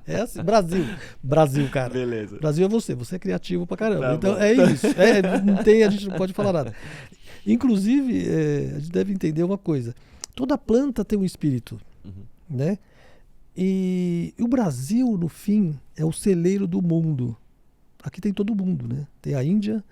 É assim, Brasil, cara. Beleza. Brasil é você é criativo pra caramba. Tá Então bom. é isso. A gente não pode falar nada. Inclusive, a gente deve entender uma coisa. Toda planta tem um espírito, né? E o Brasil, no fim, é o celeiro do mundo. Aqui tem todo mundo, né? Tem a Índia,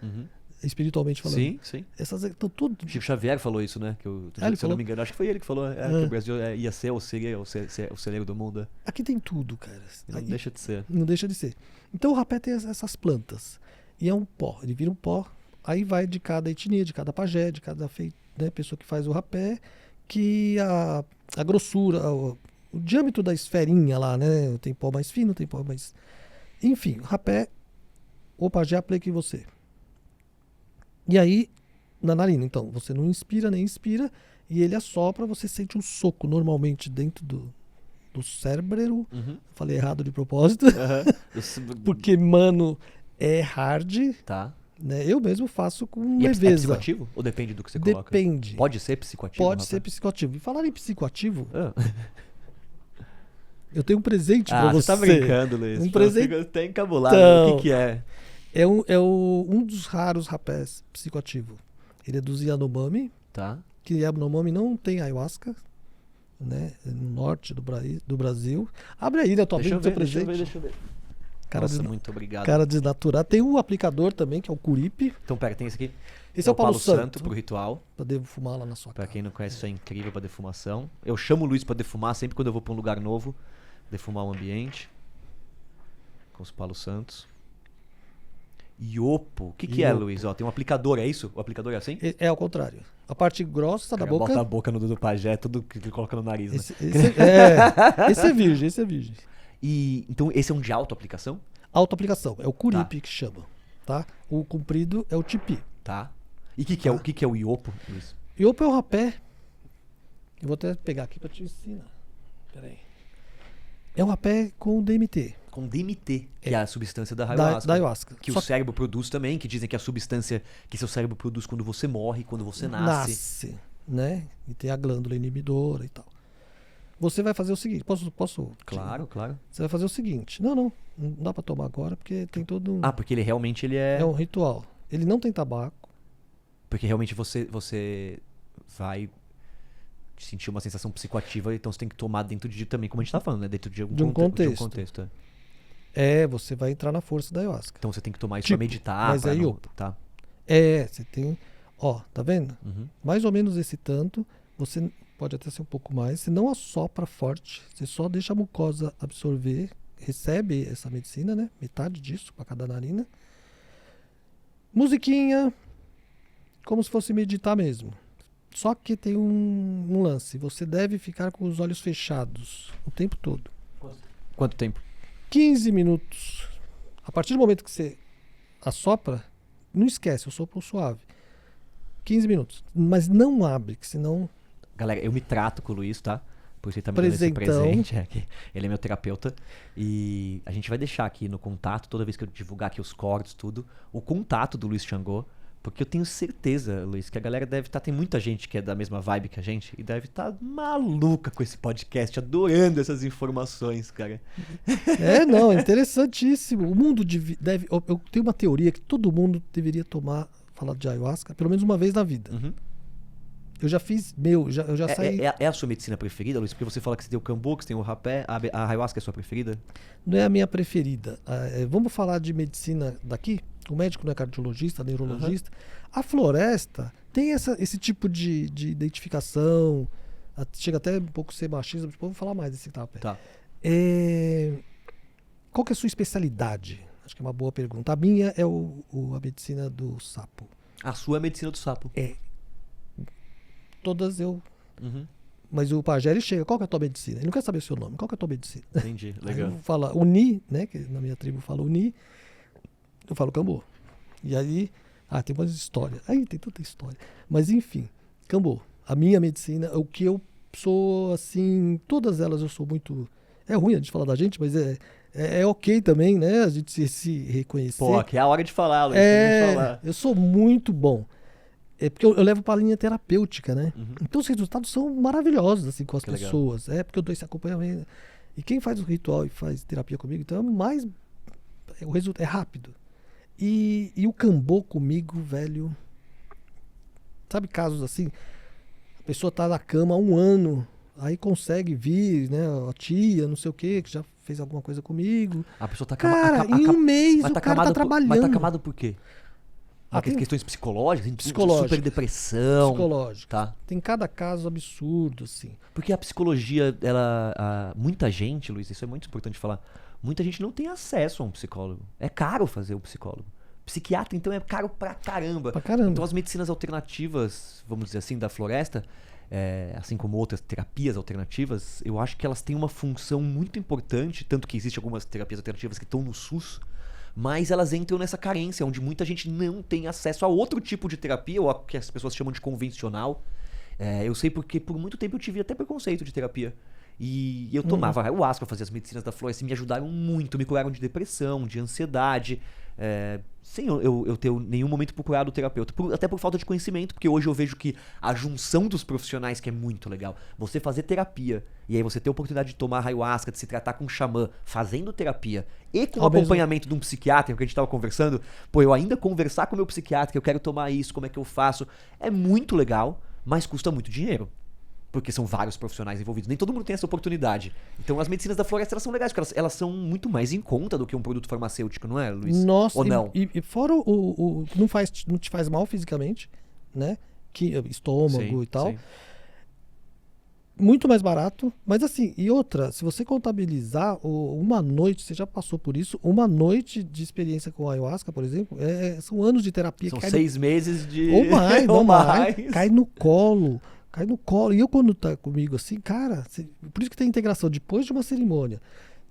espiritualmente falando. Sim. Essas estão tudo. Chico Xavier falou isso, né? Que ele se eu falou? não me engano, acho que foi ele que falou que o Brasil ia ser o celeiro do mundo. Aqui tem tudo, cara. Não deixa de ser. Não deixa de ser. Então o rapé tem essas plantas. E é um pó. Ele vira um pó. Aí vai de cada etnia, de cada pajé, de cada pessoa que faz o rapé, que a grossura, o diâmetro da esferinha lá, né? Tem pó mais fino, tem pó mais... Enfim, o rapé, o pajé aplica em você. E aí, na narina, então, você não inspira nem expira, e ele assopra, você sente um soco normalmente dentro do cérebro. Falei errado de propósito. Porque, mano, é hard. Tá. Né? Eu mesmo faço com E é leveza. psicoativo? Ou depende do que você coloca? Depende. Pode ser psicoativo? Pode rapaz? ser psicoativo. E falar em psicoativo, Ah. eu tenho um presente pra você. Você tá brincando, Luiz. Um presente. Eu até encabulado. Então, O que é? É um dos raros rapés psicoativo. Ele é dos Yanomami, Tá. que Yanomami não tem ayahuasca, né? É no norte do Brasil. Abre aí, né? Eu tô abrindo teu presente. Deixa eu ver. Cara, Nossa, muito obrigado. cara desnaturado. Tem um aplicador também, que é o Curipe. Então, pera, tem esse aqui. Esse é o Palo Santo. pro ritual. Pra defumar lá na sua Pra casa. quem não conhece, isso é incrível pra defumação. Eu chamo o Luiz pra defumar sempre quando eu vou pra um lugar novo. Defumar o ambiente. Com os palos santos. Iopo. O que é, Iopo. Luiz? Ó, tem um aplicador, é isso? O aplicador é assim? É ao contrário. A parte grossa da Cara, boca. Bota a boca no do pajé, tudo que ele coloca no nariz, né? Esse é virgem, esse é virgem. E, então, esse é um de auto-aplicação? Autoaplicação, é o Curipe que chama, tá? O comprido é o Tipi. Tá. E o que é o iopo, Luiz? Iopo é o rapé. Eu vou até pegar aqui pra te ensinar. Peraí. É um rapé com DMT. Com DMT, que é a substância da Da ayahuasca. ayahuasca. Que Só o cérebro produz também, que dizem que é a substância que seu cérebro produz quando você morre, quando você nasce. Né? E tem a glândula inibidora e tal. Você vai fazer o seguinte, posso? Claro, claro. Você vai fazer o seguinte. Não dá pra tomar agora porque tem todo um... Ah, porque ele realmente é... É um ritual. Ele não tem tabaco. Porque realmente você vai sentir uma sensação psicoativa, então você tem que tomar dentro de também, como a gente tá falando, né? Dentro de De um contexto. contexto. Você vai entrar na força da ayahuasca. Então você tem que tomar isso Tipo, pra meditar. mas pra aí, não- opa. Tá. Você tem... Ó, tá vendo? Uhum. Mais ou menos esse tanto, você pode até ser um pouco mais, você não assopra forte, você só deixa a mucosa absorver, recebe essa medicina, né? Metade disso para cada narina. Musiquinha, como se fosse meditar mesmo. Só que tem um lance, você deve ficar com os olhos fechados o tempo todo. Quanto tempo? 15 minutos. A partir do momento que você assopra, não esquece, eu sopro suave. 15 minutos. Mas não abre, que senão... Galera, eu me trato com o Luiz, tá? Por isso ele tá me dando esse Presentão. presente. Que ele é meu terapeuta. E a gente vai deixar aqui no contato, toda vez que eu divulgar aqui os cortes, tudo, o contato do Luiz Xangô. Porque eu tenho certeza, Luiz, que a galera deve estar... Tem muita gente que é da mesma vibe que a gente e deve estar maluca com esse podcast, adorando essas informações, cara. Não, é interessantíssimo. O mundo deve... Eu tenho uma teoria que todo mundo deveria falar de ayahuasca pelo menos uma vez na vida. Uhum. Eu já fiz eu já saí... É a sua medicina preferida, Luiz? Porque você fala que você tem o cambu, que você tem o rapé, a ayahuasca é a sua preferida? Não é a minha preferida. Vamos falar de medicina daqui? O médico não é cardiologista, neurologista. A floresta tem esse tipo de identificação, chega até um pouco a ser machista, depois vamos falar mais desse tapé. Tá. Qual que é a sua especialidade? Acho que é uma boa pergunta. A minha é a medicina do sapo. A sua é a medicina do sapo. Todas eu... Uhum. Mas o pajé, ele chega, qual que é a tua medicina? Ele não quer saber o seu nome, qual que é a tua medicina? Entendi, legal. Aí eu falo Uni, né, que na minha tribo fala Uni, eu falo Cambô. E aí, tem umas histórias. Aí tem tanta história. Mas enfim, Cambô. A minha medicina, o que eu sou, assim, todas elas eu sou muito... É ruim a gente falar da gente, mas é ok também, né, a gente se reconhecer. Pô, aqui é a hora de falar, Luiz. Tem que falar. Eu sou muito bom. Porque eu levo para a linha terapêutica, né? Uhum. Então os resultados são maravilhosos, assim, com as Que legal. pessoas. Porque eu dou esse acompanhamento. E quem faz o ritual e faz terapia comigo, então o resultado é rápido. E o Cambô comigo, velho... Sabe casos assim? A pessoa tá na cama há 1 ano, aí consegue vir, né? A tia, não sei o quê, que já fez alguma coisa comigo. A pessoa tá Cara, em 1 mês o cara tá trabalhando. Mas tá acamado por quê? Tem Questões psicológicas? Psicológicas. Super depressão. psicológico. Tá. Tem cada caso absurdo, assim. Porque a psicologia, muita gente, Luiz, isso é muito importante falar, muita gente não tem acesso a um psicólogo. É caro fazer um psicólogo. Psiquiatra, então, é caro pra caramba. Pra caramba. Então as medicinas alternativas, vamos dizer assim, da floresta, assim como outras terapias alternativas, eu acho que elas têm uma função muito importante, tanto que existem algumas terapias alternativas que estão no SUS, mas elas entram nessa carência, onde muita gente não tem acesso a outro tipo de terapia, ou a que as pessoas chamam de convencional. Eu sei porque por muito tempo eu tive até preconceito de terapia. E eu tomava ayahuasca, eu fazia as medicinas da floresta e me ajudaram muito, me curaram de depressão, de ansiedade, sem eu ter em nenhum momento procurado o terapeuta, até por falta de conhecimento, porque hoje eu vejo que a junção dos profissionais que é muito legal, você fazer terapia, e aí você ter a oportunidade de tomar ayahuasca, de se tratar com um xamã, fazendo terapia, e com o acompanhamento de um psiquiatra, que a gente tava conversando, eu ainda conversar com o meu psiquiatra, que eu quero tomar isso, como é que eu faço, é muito legal, mas custa muito dinheiro. Porque são vários profissionais envolvidos. Nem todo mundo tem essa oportunidade. Então as medicinas da floresta, elas são legais, porque elas são muito mais em conta do que um produto farmacêutico, não é, Luiz? Nossa, ou não? E fora não te faz mal fisicamente, né? Estômago Sim, e tal. sim. Muito mais barato. Mas assim, e outra, se você contabilizar uma noite, você já passou por isso, uma noite de experiência com ayahuasca, por exemplo, são anos de terapia. São 6 meses de... Ou mais, ou ou mais. mais. Cai no colo. E eu quando tá comigo assim, cara, por isso que tem integração. Depois de uma cerimônia,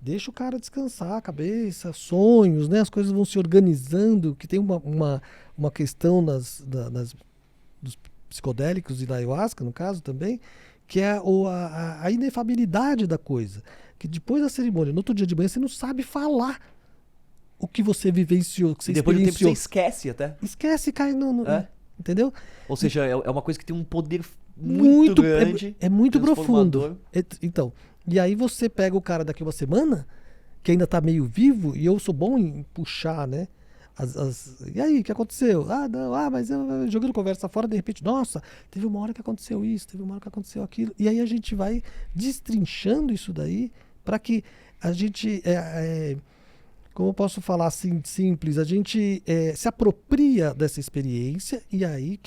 deixa o cara descansar a cabeça, sonhos, né? As coisas vão se organizando, que tem uma questão dos psicodélicos e da ayahuasca, no caso também, que é a inefabilidade da coisa. Que depois da cerimônia, no outro dia de manhã, você não sabe falar o que você vivenciou, o que você depois do tempo experienciou. você esquece até. Esquece e cai entendeu? Ou seja, é uma coisa que tem um poder muito grande. É muito profundo. transformador. Então, e aí você pega o cara daqui uma semana, que ainda tá meio vivo, e eu sou bom em puxar, né? E aí, o que aconteceu? Ah, não, mas eu jogando conversa fora, de repente, nossa, teve uma hora que aconteceu isso, teve uma hora que aconteceu aquilo. E aí a gente vai destrinchando isso daí para que a gente, como eu posso falar assim, simples, a gente se apropria dessa experiência e aí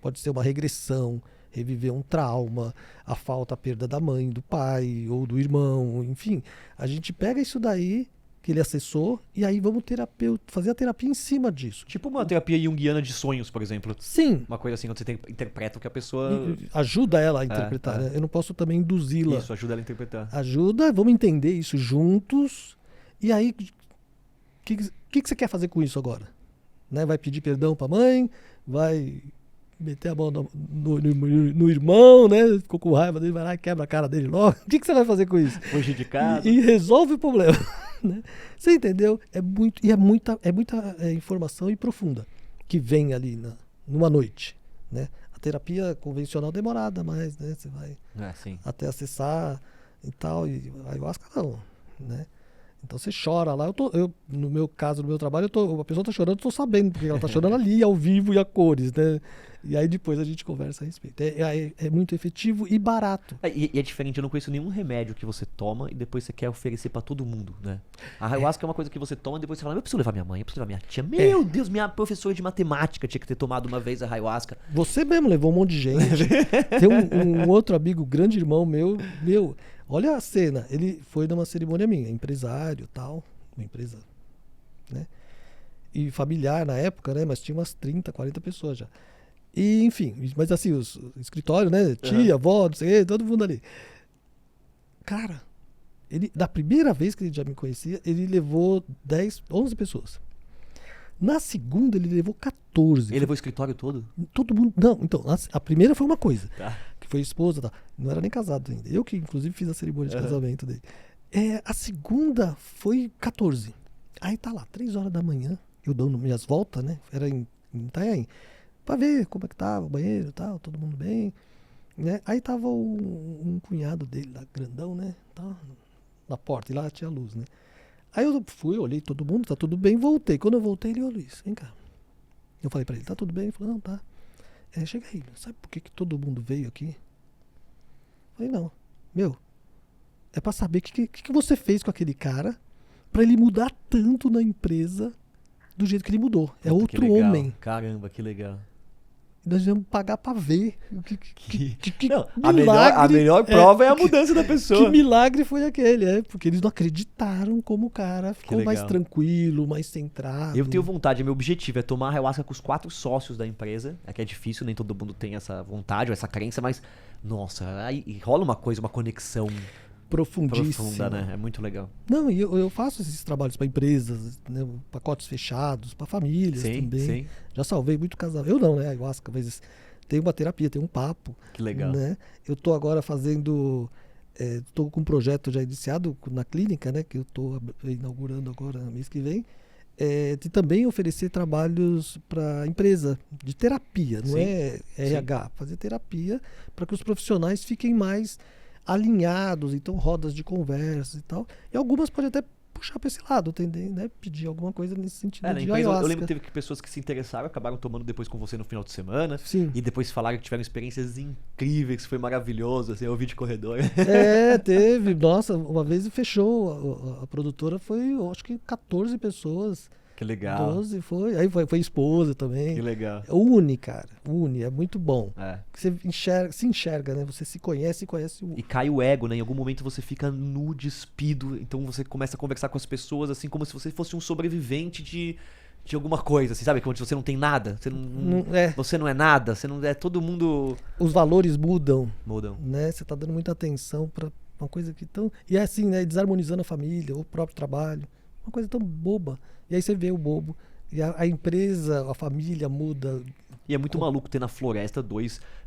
pode ser uma regressão, reviver um trauma, a falta, a perda da mãe, do pai ou do irmão, enfim. A gente pega isso daí que ele acessou e aí vamos fazer a terapia em cima disso. Tipo uma terapia junguiana de sonhos, por exemplo. Sim. Uma coisa assim, onde você interpreta o que a pessoa... Ajuda ela a interpretar, né? Eu não posso também induzi-la. Isso, ajuda ela a interpretar. Ajuda, vamos entender isso juntos. E aí, o que você quer fazer com isso agora? Né? Vai pedir perdão pra mãe? Vai meter a mão no irmão, né? Ficou com raiva dele, vai lá e quebra a cara dele logo. O que você vai fazer com isso? Fugir de casa. E resolve o problema. Né? Você entendeu? É muita informação e profunda que vem ali numa noite. Né? A terapia convencional demorada, mas né? Você vai até acessar e tal. E a ayahuasca não. Né? Então você chora lá. No meu caso, no meu trabalho, a pessoa está chorando, eu estou sabendo, porque ela está chorando ali, ao vivo e a cores. Né? E aí depois a gente conversa a respeito. É muito efetivo e barato. E é diferente, eu não conheço nenhum remédio que você toma e depois você quer oferecer pra todo mundo, né? A ayahuasca é uma coisa que você toma e depois você fala, eu preciso levar minha mãe, eu preciso levar minha tia. Meu Deus, minha professora de matemática tinha que ter tomado uma vez a ayahuasca. Você mesmo levou um monte de gente. Tem um outro amigo, grande irmão meu, olha a cena, ele foi numa cerimônia minha, empresário e tal, uma empresa, né? E familiar na época, né? Mas tinha umas 30, 40 pessoas já. E, enfim, mas assim, o escritório, né? Tia, avó, não sei o quê, todo mundo ali. Cara, da primeira vez que ele já me conhecia, ele levou 11 pessoas. Na segunda, ele levou 14. Ele levou o escritório todo? Todo mundo. Não, então, a primeira foi uma coisa. Tá. Que foi esposa, tá? Não era nem casado ainda. Eu que, inclusive, fiz a cerimônia de casamento dele. A segunda foi 14. Aí tá lá, 3 horas da manhã, eu dando minhas voltas, né? Era em Itanhaém. Pra ver como é que tava o banheiro e tal, todo mundo bem. Né? Aí tava um cunhado dele lá, grandão, né? Tá na porta, e lá tinha luz, né? Aí eu fui, olhei todo mundo, tá tudo bem, voltei. Quando eu voltei, ele olhou isso, vem cá. Eu falei pra ele, tá tudo bem? Ele falou, não, tá. Chega aí, sabe por que todo mundo veio aqui? Eu falei, não, é pra saber o que você fez com aquele cara pra ele mudar tanto na empresa do jeito que ele mudou. É outro homem. Caramba, que legal. Nós vamos pagar pra ver. Não, milagre, a melhor prova é a mudança da pessoa. Que milagre foi aquele, porque eles não acreditaram como o cara ficou mais tranquilo, mais centrado. Eu tenho vontade, meu objetivo é tomar ayahuasca com os 4 sócios da empresa. É que é difícil, nem todo mundo tem essa vontade ou essa crença, mas, nossa, aí rola uma coisa, uma conexão profundíssima. Profunda, né? É muito legal. Não, e eu faço esses trabalhos para empresas, né, pacotes fechados, para famílias também. Sim. Já salvei muito casamento. Eu não, né, ayahuasca, mas tem uma terapia, tem um papo. Que legal. Né? Eu tô agora fazendo, tô com um projeto já iniciado na clínica, né, que eu tô inaugurando agora no mês que vem, de também oferecer trabalhos para empresa de terapia, não é RH, fazer terapia para que os profissionais fiquem mais alinhados, então rodas de conversa e tal. E algumas podem até puxar para esse lado, entender, né? Pedir alguma coisa nesse sentido de empresa, ayahuasca. eu lembro que teve pessoas que se interessaram, acabaram tomando depois com você no final de semana. Sim. E depois falaram que tiveram experiências incríveis, foi maravilhoso, assim, eu ouvi de corredor. Teve. Nossa, uma vez fechou, a produtora foi, eu acho que 14 pessoas. Que legal. 12 foi. Aí foi esposa também. Que legal. Une, cara. Une, é muito bom. Você se enxerga, né? Você se conhece e conhece o... E cai o ego, né? Em algum momento você fica nu, despido. Então você começa a conversar com as pessoas assim como se você fosse um sobrevivente de alguma coisa, assim, sabe? Quando você não tem nada. Você não é nada. Você não é todo mundo... Os valores mudam. Mudam. Né? Você tá dando muita atenção pra uma coisa que tão... E é assim, né? Desarmonizando a família, o próprio trabalho. Uma coisa tão boba. E aí você vê o bobo. E a empresa, a família muda. E é muito maluco ter na floresta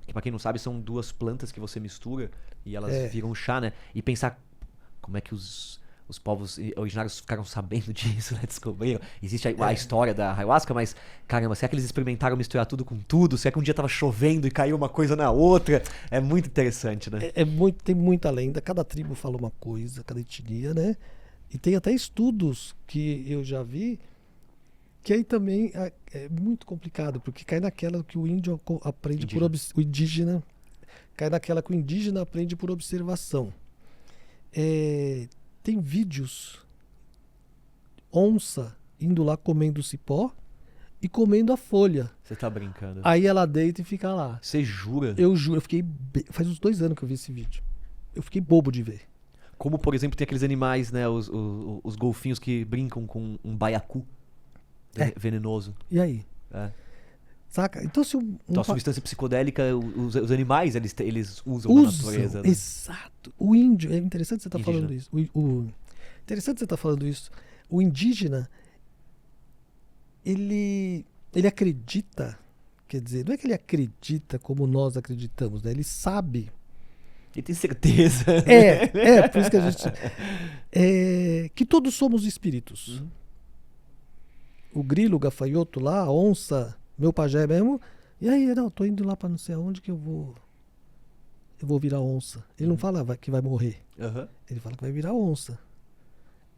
que pra quem não sabe são 2 plantas que você mistura e elas viram chá, né? E pensar como é que os povos originários ficaram sabendo disso, né? Descobriram. Existe a história da ayahuasca, mas caramba, será que eles experimentaram misturar tudo com tudo? Será que um dia tava chovendo e caiu uma coisa na outra? É muito interessante, né? Tem muita lenda. Cada tribo fala uma coisa, cada etnia, né? E tem até estudos que eu já vi Que aí também é muito complicado, porque cai naquela que o índio aprende o indígena, cai naquela que o indígena aprende por observação. Tem vídeos, onça indo lá comendo cipó e comendo a folha. Você tá brincando. Aí ela deita e fica lá. Você jura? Eu juro, eu fiquei. Faz uns 2 anos que eu vi esse vídeo. Eu fiquei bobo de ver. Como, por exemplo, tem aqueles animais, né? Os golfinhos que brincam com um baiacu venenoso. E aí? É. Saca? Então, se Então, a substância psicodélica, os animais, eles usam na natureza. Né? Exato. O índio, é interessante você estar Indígena. falando isso. Interessante você estar falando isso. O indígena, ele acredita, quer dizer, não é que ele acredita como nós acreditamos, né? Ele sabe. Ele tem certeza. Por isso que a gente... que todos somos espíritos. Uhum. O grilo, o gafanhoto lá, a onça, meu pajé mesmo. E aí, não, tô indo lá pra não sei aonde que eu vou virar onça. Ele não fala que vai morrer. Uhum. Ele fala que vai virar onça.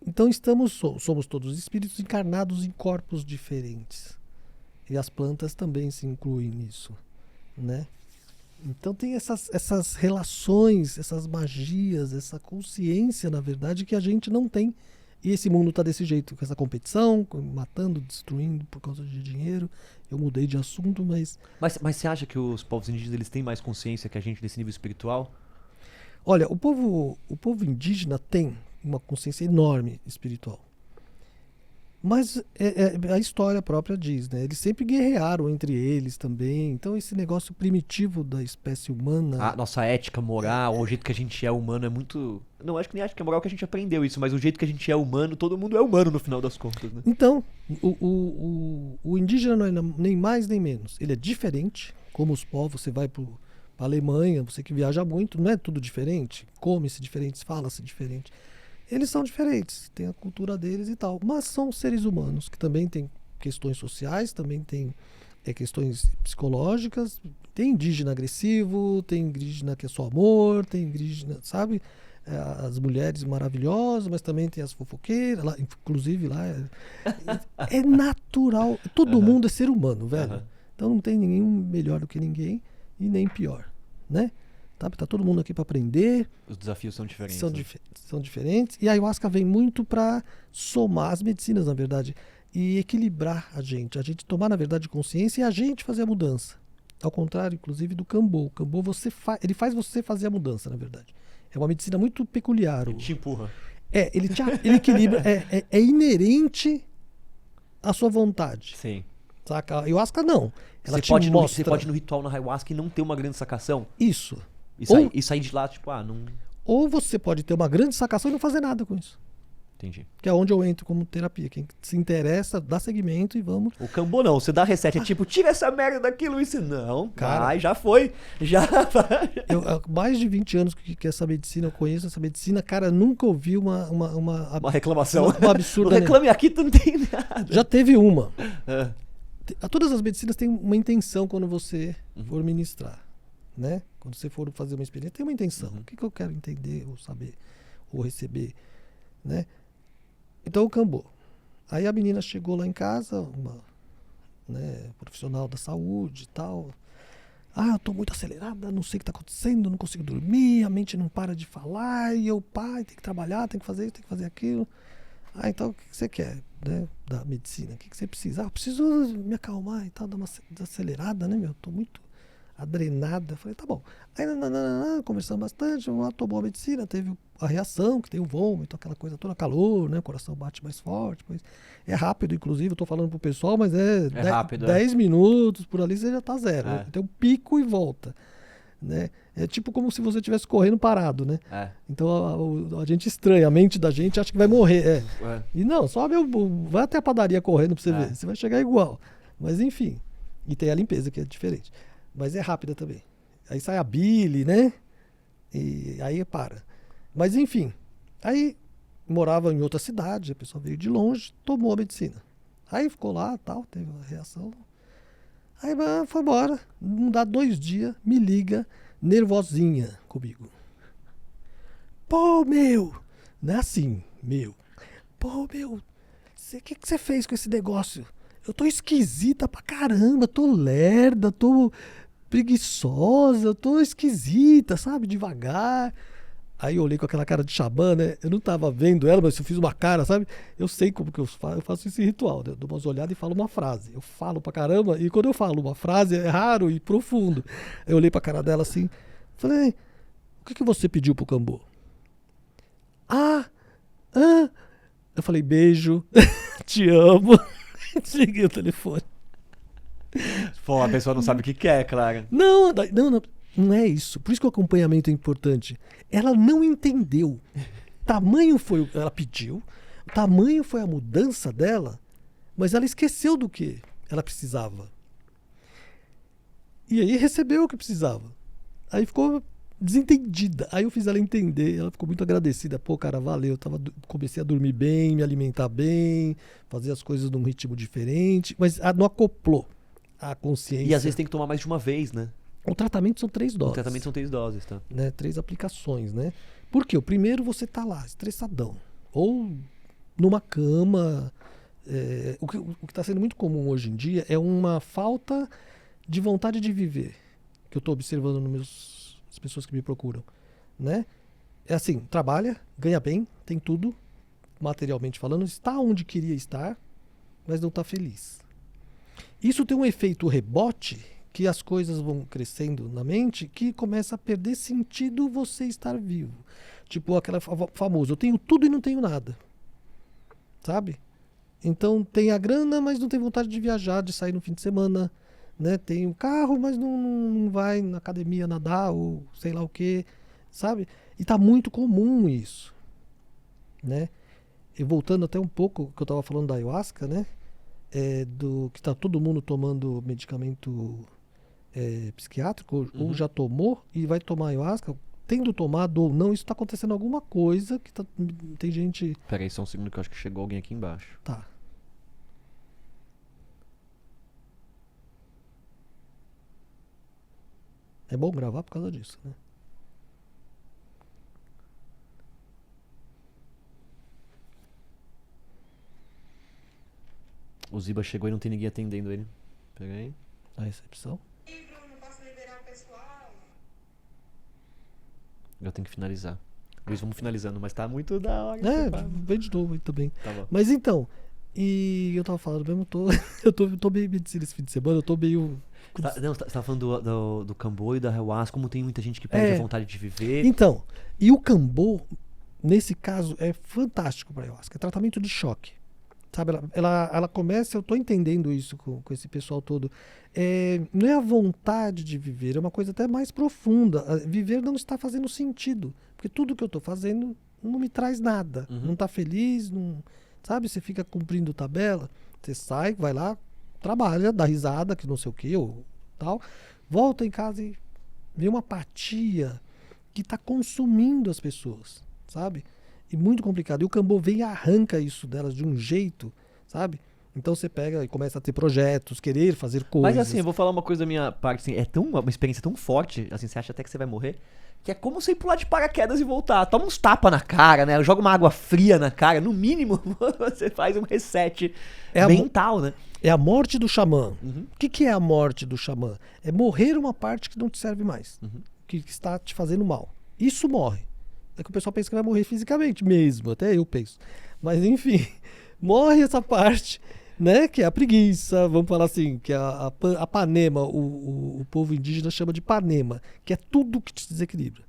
Então somos todos espíritos encarnados em corpos diferentes. E as plantas também se incluem nisso, né? Então tem essas relações, essas magias, essa consciência, na verdade, que a gente não tem. E esse mundo está desse jeito, com essa competição, matando, destruindo por causa de dinheiro. Eu mudei de assunto, mas... Mas você acha que os povos indígenas eles têm mais consciência que a gente nesse nível espiritual? Olha, o povo indígena tem uma consciência enorme espiritual. Mas a história própria diz, né? Eles sempre guerrearam entre eles também. Então esse negócio primitivo da espécie humana... A nossa ética moral, o jeito que a gente é humano é muito... Não, acho que nem ética moral que a gente aprendeu isso, mas o jeito que a gente é humano, todo mundo é humano no final das contas, né? Então, o indígena não é nem mais nem menos. Ele é diferente, como os povos. Você vai para a Alemanha, você que viaja muito, não é tudo diferente? Come-se diferente, fala-se diferente. Eles são diferentes, tem a cultura deles e tal, mas são seres humanos que também têm questões sociais, também têm questões psicológicas. Tem indígena agressivo, tem indígena que é só amor, tem indígena, sabe? As mulheres maravilhosas, mas também tem as fofoqueiras, lá, inclusive lá. É natural, todo mundo é ser humano, velho. Uhum. Então não tem ninguém melhor do que ninguém e nem pior, né? Tá todo mundo aqui para aprender. Os desafios são diferentes. São diferentes. E a ayahuasca vem muito para somar as medicinas, na verdade, e equilibrar a gente tomar, na verdade, consciência e a gente fazer a mudança. Ao contrário, inclusive, do Cambô. O Cambô, ele faz você fazer a mudança, na verdade. É uma medicina muito peculiar. Ele te empurra. Ele equilibra, é inerente à sua vontade. Sim. Saca? A ayahuasca não. Ela Você pode ir no ritual na ayahuasca e não ter uma grande sacação. Isso. E sair de lá, tipo, não... Ou você pode ter uma grande sacação e não fazer nada com isso. Entendi. Que é onde eu entro como terapia. Quem se interessa, dá segmento e vamos. O Cambô não, você dá reset, é tipo, tira essa merda daqui, Luiz. Não, Cara, vai, já foi. Já vai. Eu, há mais de 20 anos que essa medicina, eu conheço essa medicina, cara, nunca ouvi uma reclamação. Uma absurda. Não reclame aqui, tu não tem nada. Já teve uma. É. Todas as medicinas têm uma intenção quando você for ministrar, né? Quando você for fazer uma experiência, tem uma intenção. O que eu quero entender, ou saber, ou receber, né? Então o Cambô. Aí a menina chegou lá em casa, uma profissional da saúde e tal. Eu tô muito acelerada, não sei o que tá acontecendo, não consigo dormir, a mente não para de falar, e eu, pai, tem que trabalhar, tem que fazer isso, tem que fazer aquilo. Então o que você quer, né, da medicina? O que você precisa? Eu preciso me acalmar e tal, dar uma desacelerada, né, meu? Tô muito adrenada. Eu falei, tá bom. Aí, conversamos bastante, tomou a medicina, teve a reação, que tem o vômito, aquela coisa toda, calor, né? O coração bate mais forte. É rápido, inclusive, eu tô falando pro pessoal, mas rápido, 10 minutos, por ali você já tá zero. É. Tem um pico e volta, né? É tipo como se você estivesse correndo parado, né? É. Então a gente estranha, a mente da gente acha que vai morrer. E não, vai até a padaria correndo pra você ver, você vai chegar igual. Mas enfim, e tem a limpeza que é diferente. Mas é rápida também. Aí sai a bile, né? E aí para. Mas enfim, aí morava em outra cidade, a pessoa veio de longe, tomou a medicina. Aí ficou lá, tal, teve uma reação. Aí foi embora, não dá 2 dias, me liga, nervosinha comigo. Pô, meu! Não é assim, meu. Pô, meu, o que você fez com esse negócio? eu tô esquisita pra caramba, tô lerda, tô preguiçosa, tô esquisita, sabe? Devagar. Aí eu olhei com aquela cara de xamã, né? Eu não tava vendo ela, mas eu fiz uma cara, sabe? Eu sei como que eu faço esse ritual, né? Eu dou umas olhadas e falo uma frase. Eu falo pra caramba, e quando eu falo uma frase é raro e profundo. Eu olhei pra cara dela assim, falei, o que você pediu pro Cambô? Eu falei, beijo, te amo. Desliguei o telefone. Pô, a pessoa não sabe o que quer, claro. Não é isso. Por isso que o acompanhamento é importante. Ela não entendeu. Tamanho foi. Ela pediu. Tamanho foi a mudança dela, mas ela esqueceu do que ela precisava. E aí recebeu o que precisava. Aí ficou desentendida. Aí eu fiz ela entender. Ela ficou muito agradecida. Pô, cara, valeu. Comecei a dormir bem, me alimentar bem, fazer as coisas num ritmo diferente, mas não acoplou a consciência. E às vezes tem que tomar mais de uma vez, né? O tratamento são 3 doses. O tratamento são 3 doses, tá? Né? 3 aplicações, né? Porque o primeiro você tá lá, estressadão. Ou numa cama. O que está sendo muito comum hoje em dia é uma falta de vontade de viver. Que eu estou observando nas pessoas que me procuram. Né? É assim, trabalha, ganha bem, tem tudo, materialmente falando, está onde queria estar, mas não está feliz. Isso tem um efeito rebote, que as coisas vão crescendo na mente, que começa a perder sentido você estar vivo. Tipo aquela famosa, eu tenho tudo e não tenho nada. Sabe? Então tem a grana, mas não tem vontade de viajar, de sair no fim de semana. Né? Tem o carro, mas não vai na academia nadar ou sei lá o que. Sabe? E tá muito comum isso. Né? E voltando até um pouco, que eu tava falando da ayahuasca, né? Que tá todo mundo tomando medicamento psiquiátrico, ou já tomou e vai tomar ayahuasca, tendo tomado ou não, isso tá acontecendo alguma coisa que tem gente... Pera aí só um segundo que eu acho que chegou alguém aqui embaixo. Tá. É bom gravar por causa disso, né? O Ziba chegou e não tem ninguém atendendo ele. Pera aí. A recepção. Eu tenho que finalizar. Luiz, vamos finalizando, mas tá muito da hora. Vem de novo aí também. Tá bom. Mas então, e eu tava falando mesmo, eu tô meio medicina esse fim de semana, eu tô meio... Você tava falando do Cambô e da ayahuasca, como tem muita gente que perde a vontade de viver. Então, e o Cambô, nesse caso, é fantástico pra ayahuasca, é tratamento de choque. Sabe, ela começa, eu tô entendendo isso com esse pessoal todo. Não é a vontade de viver, é uma coisa até mais profunda. Viver não está fazendo sentido. Porque tudo que eu tô fazendo não me traz nada. Não tá feliz, não, sabe? Você fica cumprindo tabela, você sai, vai lá, trabalha, dá risada, que não sei o que, ou tal. Volta em casa e vê uma apatia que tá consumindo as pessoas, sabe? E muito complicado. E o Cambô vem e arranca isso delas de um jeito, sabe? Então você pega e começa a ter projetos, querer fazer coisas. Mas assim, eu vou falar uma coisa da minha parte, assim, uma experiência tão forte, assim, você acha até que você vai morrer, que é como você ir pular de paraquedas e voltar. Toma uns tapas na cara, né? Joga uma água fria na cara, no mínimo você faz um reset mental, né? É a morte do xamã. O que é a morte do xamã? É morrer uma parte que não te serve mais, que está te fazendo mal. Isso morre. É que o pessoal pensa que vai morrer fisicamente mesmo, até eu penso. Mas enfim, morre essa parte, né? Que é a preguiça, vamos falar assim, que é a panema, o povo indígena chama de panema, que é tudo que te desequilibra.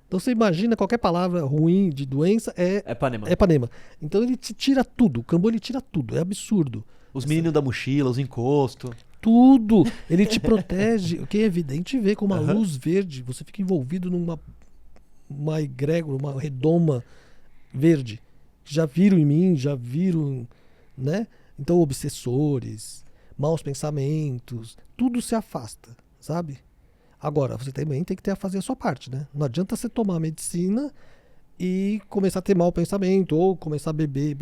Então você imagina qualquer palavra ruim de doença é panema. Então ele te tira tudo, o Cambô ele tira tudo, é absurdo. Os meninos da mochila, os encostos. Tudo, ele te protege. O que é evidente vê com uma luz verde, você fica envolvido numa egrégora, uma redoma verde. Já viram em mim, né? Então, obsessores, maus pensamentos, tudo se afasta, sabe? Agora, você também tem que fazer a sua parte, né? Não adianta você tomar medicina e começar a ter mau pensamento, ou começar a beber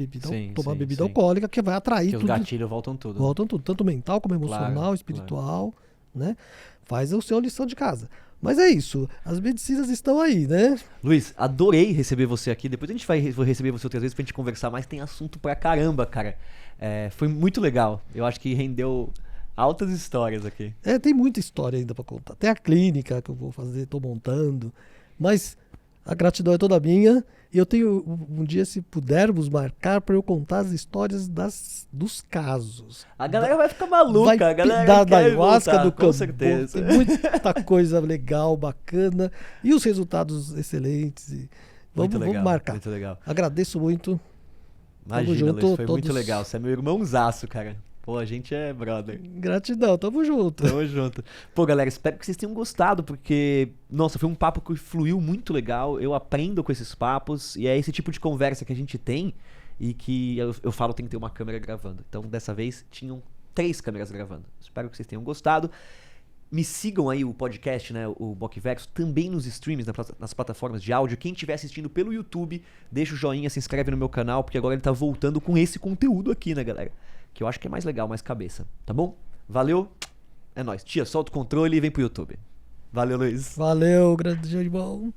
tomar bebida alcoólica, que vai atrair tudo. Porque os gatilhos voltam tudo. Voltam tudo, tanto mental como emocional, espiritual, né? Faz a sua lição de casa. Mas é isso, as medicinas estão aí, né? Luiz, adorei receber você aqui. Depois a gente vai receber você outras vezes pra gente conversar mais. Tem assunto pra caramba, cara. Foi muito legal. Eu acho que rendeu altas histórias aqui. Tem muita história ainda para contar. Tem a clínica que eu vou fazer, estou montando. Mas a gratidão é toda minha. E eu tenho um dia, se pudermos marcar, para eu contar as histórias dos casos. A galera vai ficar maluca. A galera da quer ayahuasca, voltar, do com cambo. certeza. Tem muita coisa legal, bacana. E os resultados excelentes. E Muito legal, vamos marcar. muito legal. Agradeço muito. Imagina, junto, Luiz, foi muito todos. legal. Você é meu irmãozaço, cara. Pô, a gente é brother. Gratidão, tamo junto. Tamo junto. Pô, galera, espero que vocês tenham gostado, porque, nossa, foi um papo que fluiu muito legal. Eu aprendo com esses papos, e é esse tipo de conversa que a gente tem e que eu falo tem que ter uma câmera gravando. Então, dessa vez, tinham 3 câmeras gravando. Espero que vocês tenham gostado. Me sigam aí o podcast, né, o Bocverso, também nos streams, nas plataformas de áudio. Quem estiver assistindo pelo YouTube, deixa o joinha, se inscreve no meu canal, porque agora ele tá voltando com esse conteúdo aqui, né, galera? Que eu acho que é mais legal, mais cabeça, tá bom? Valeu, é nóis. Tia, solta o controle e vem pro YouTube. Valeu, Luiz. Valeu, grande irmão.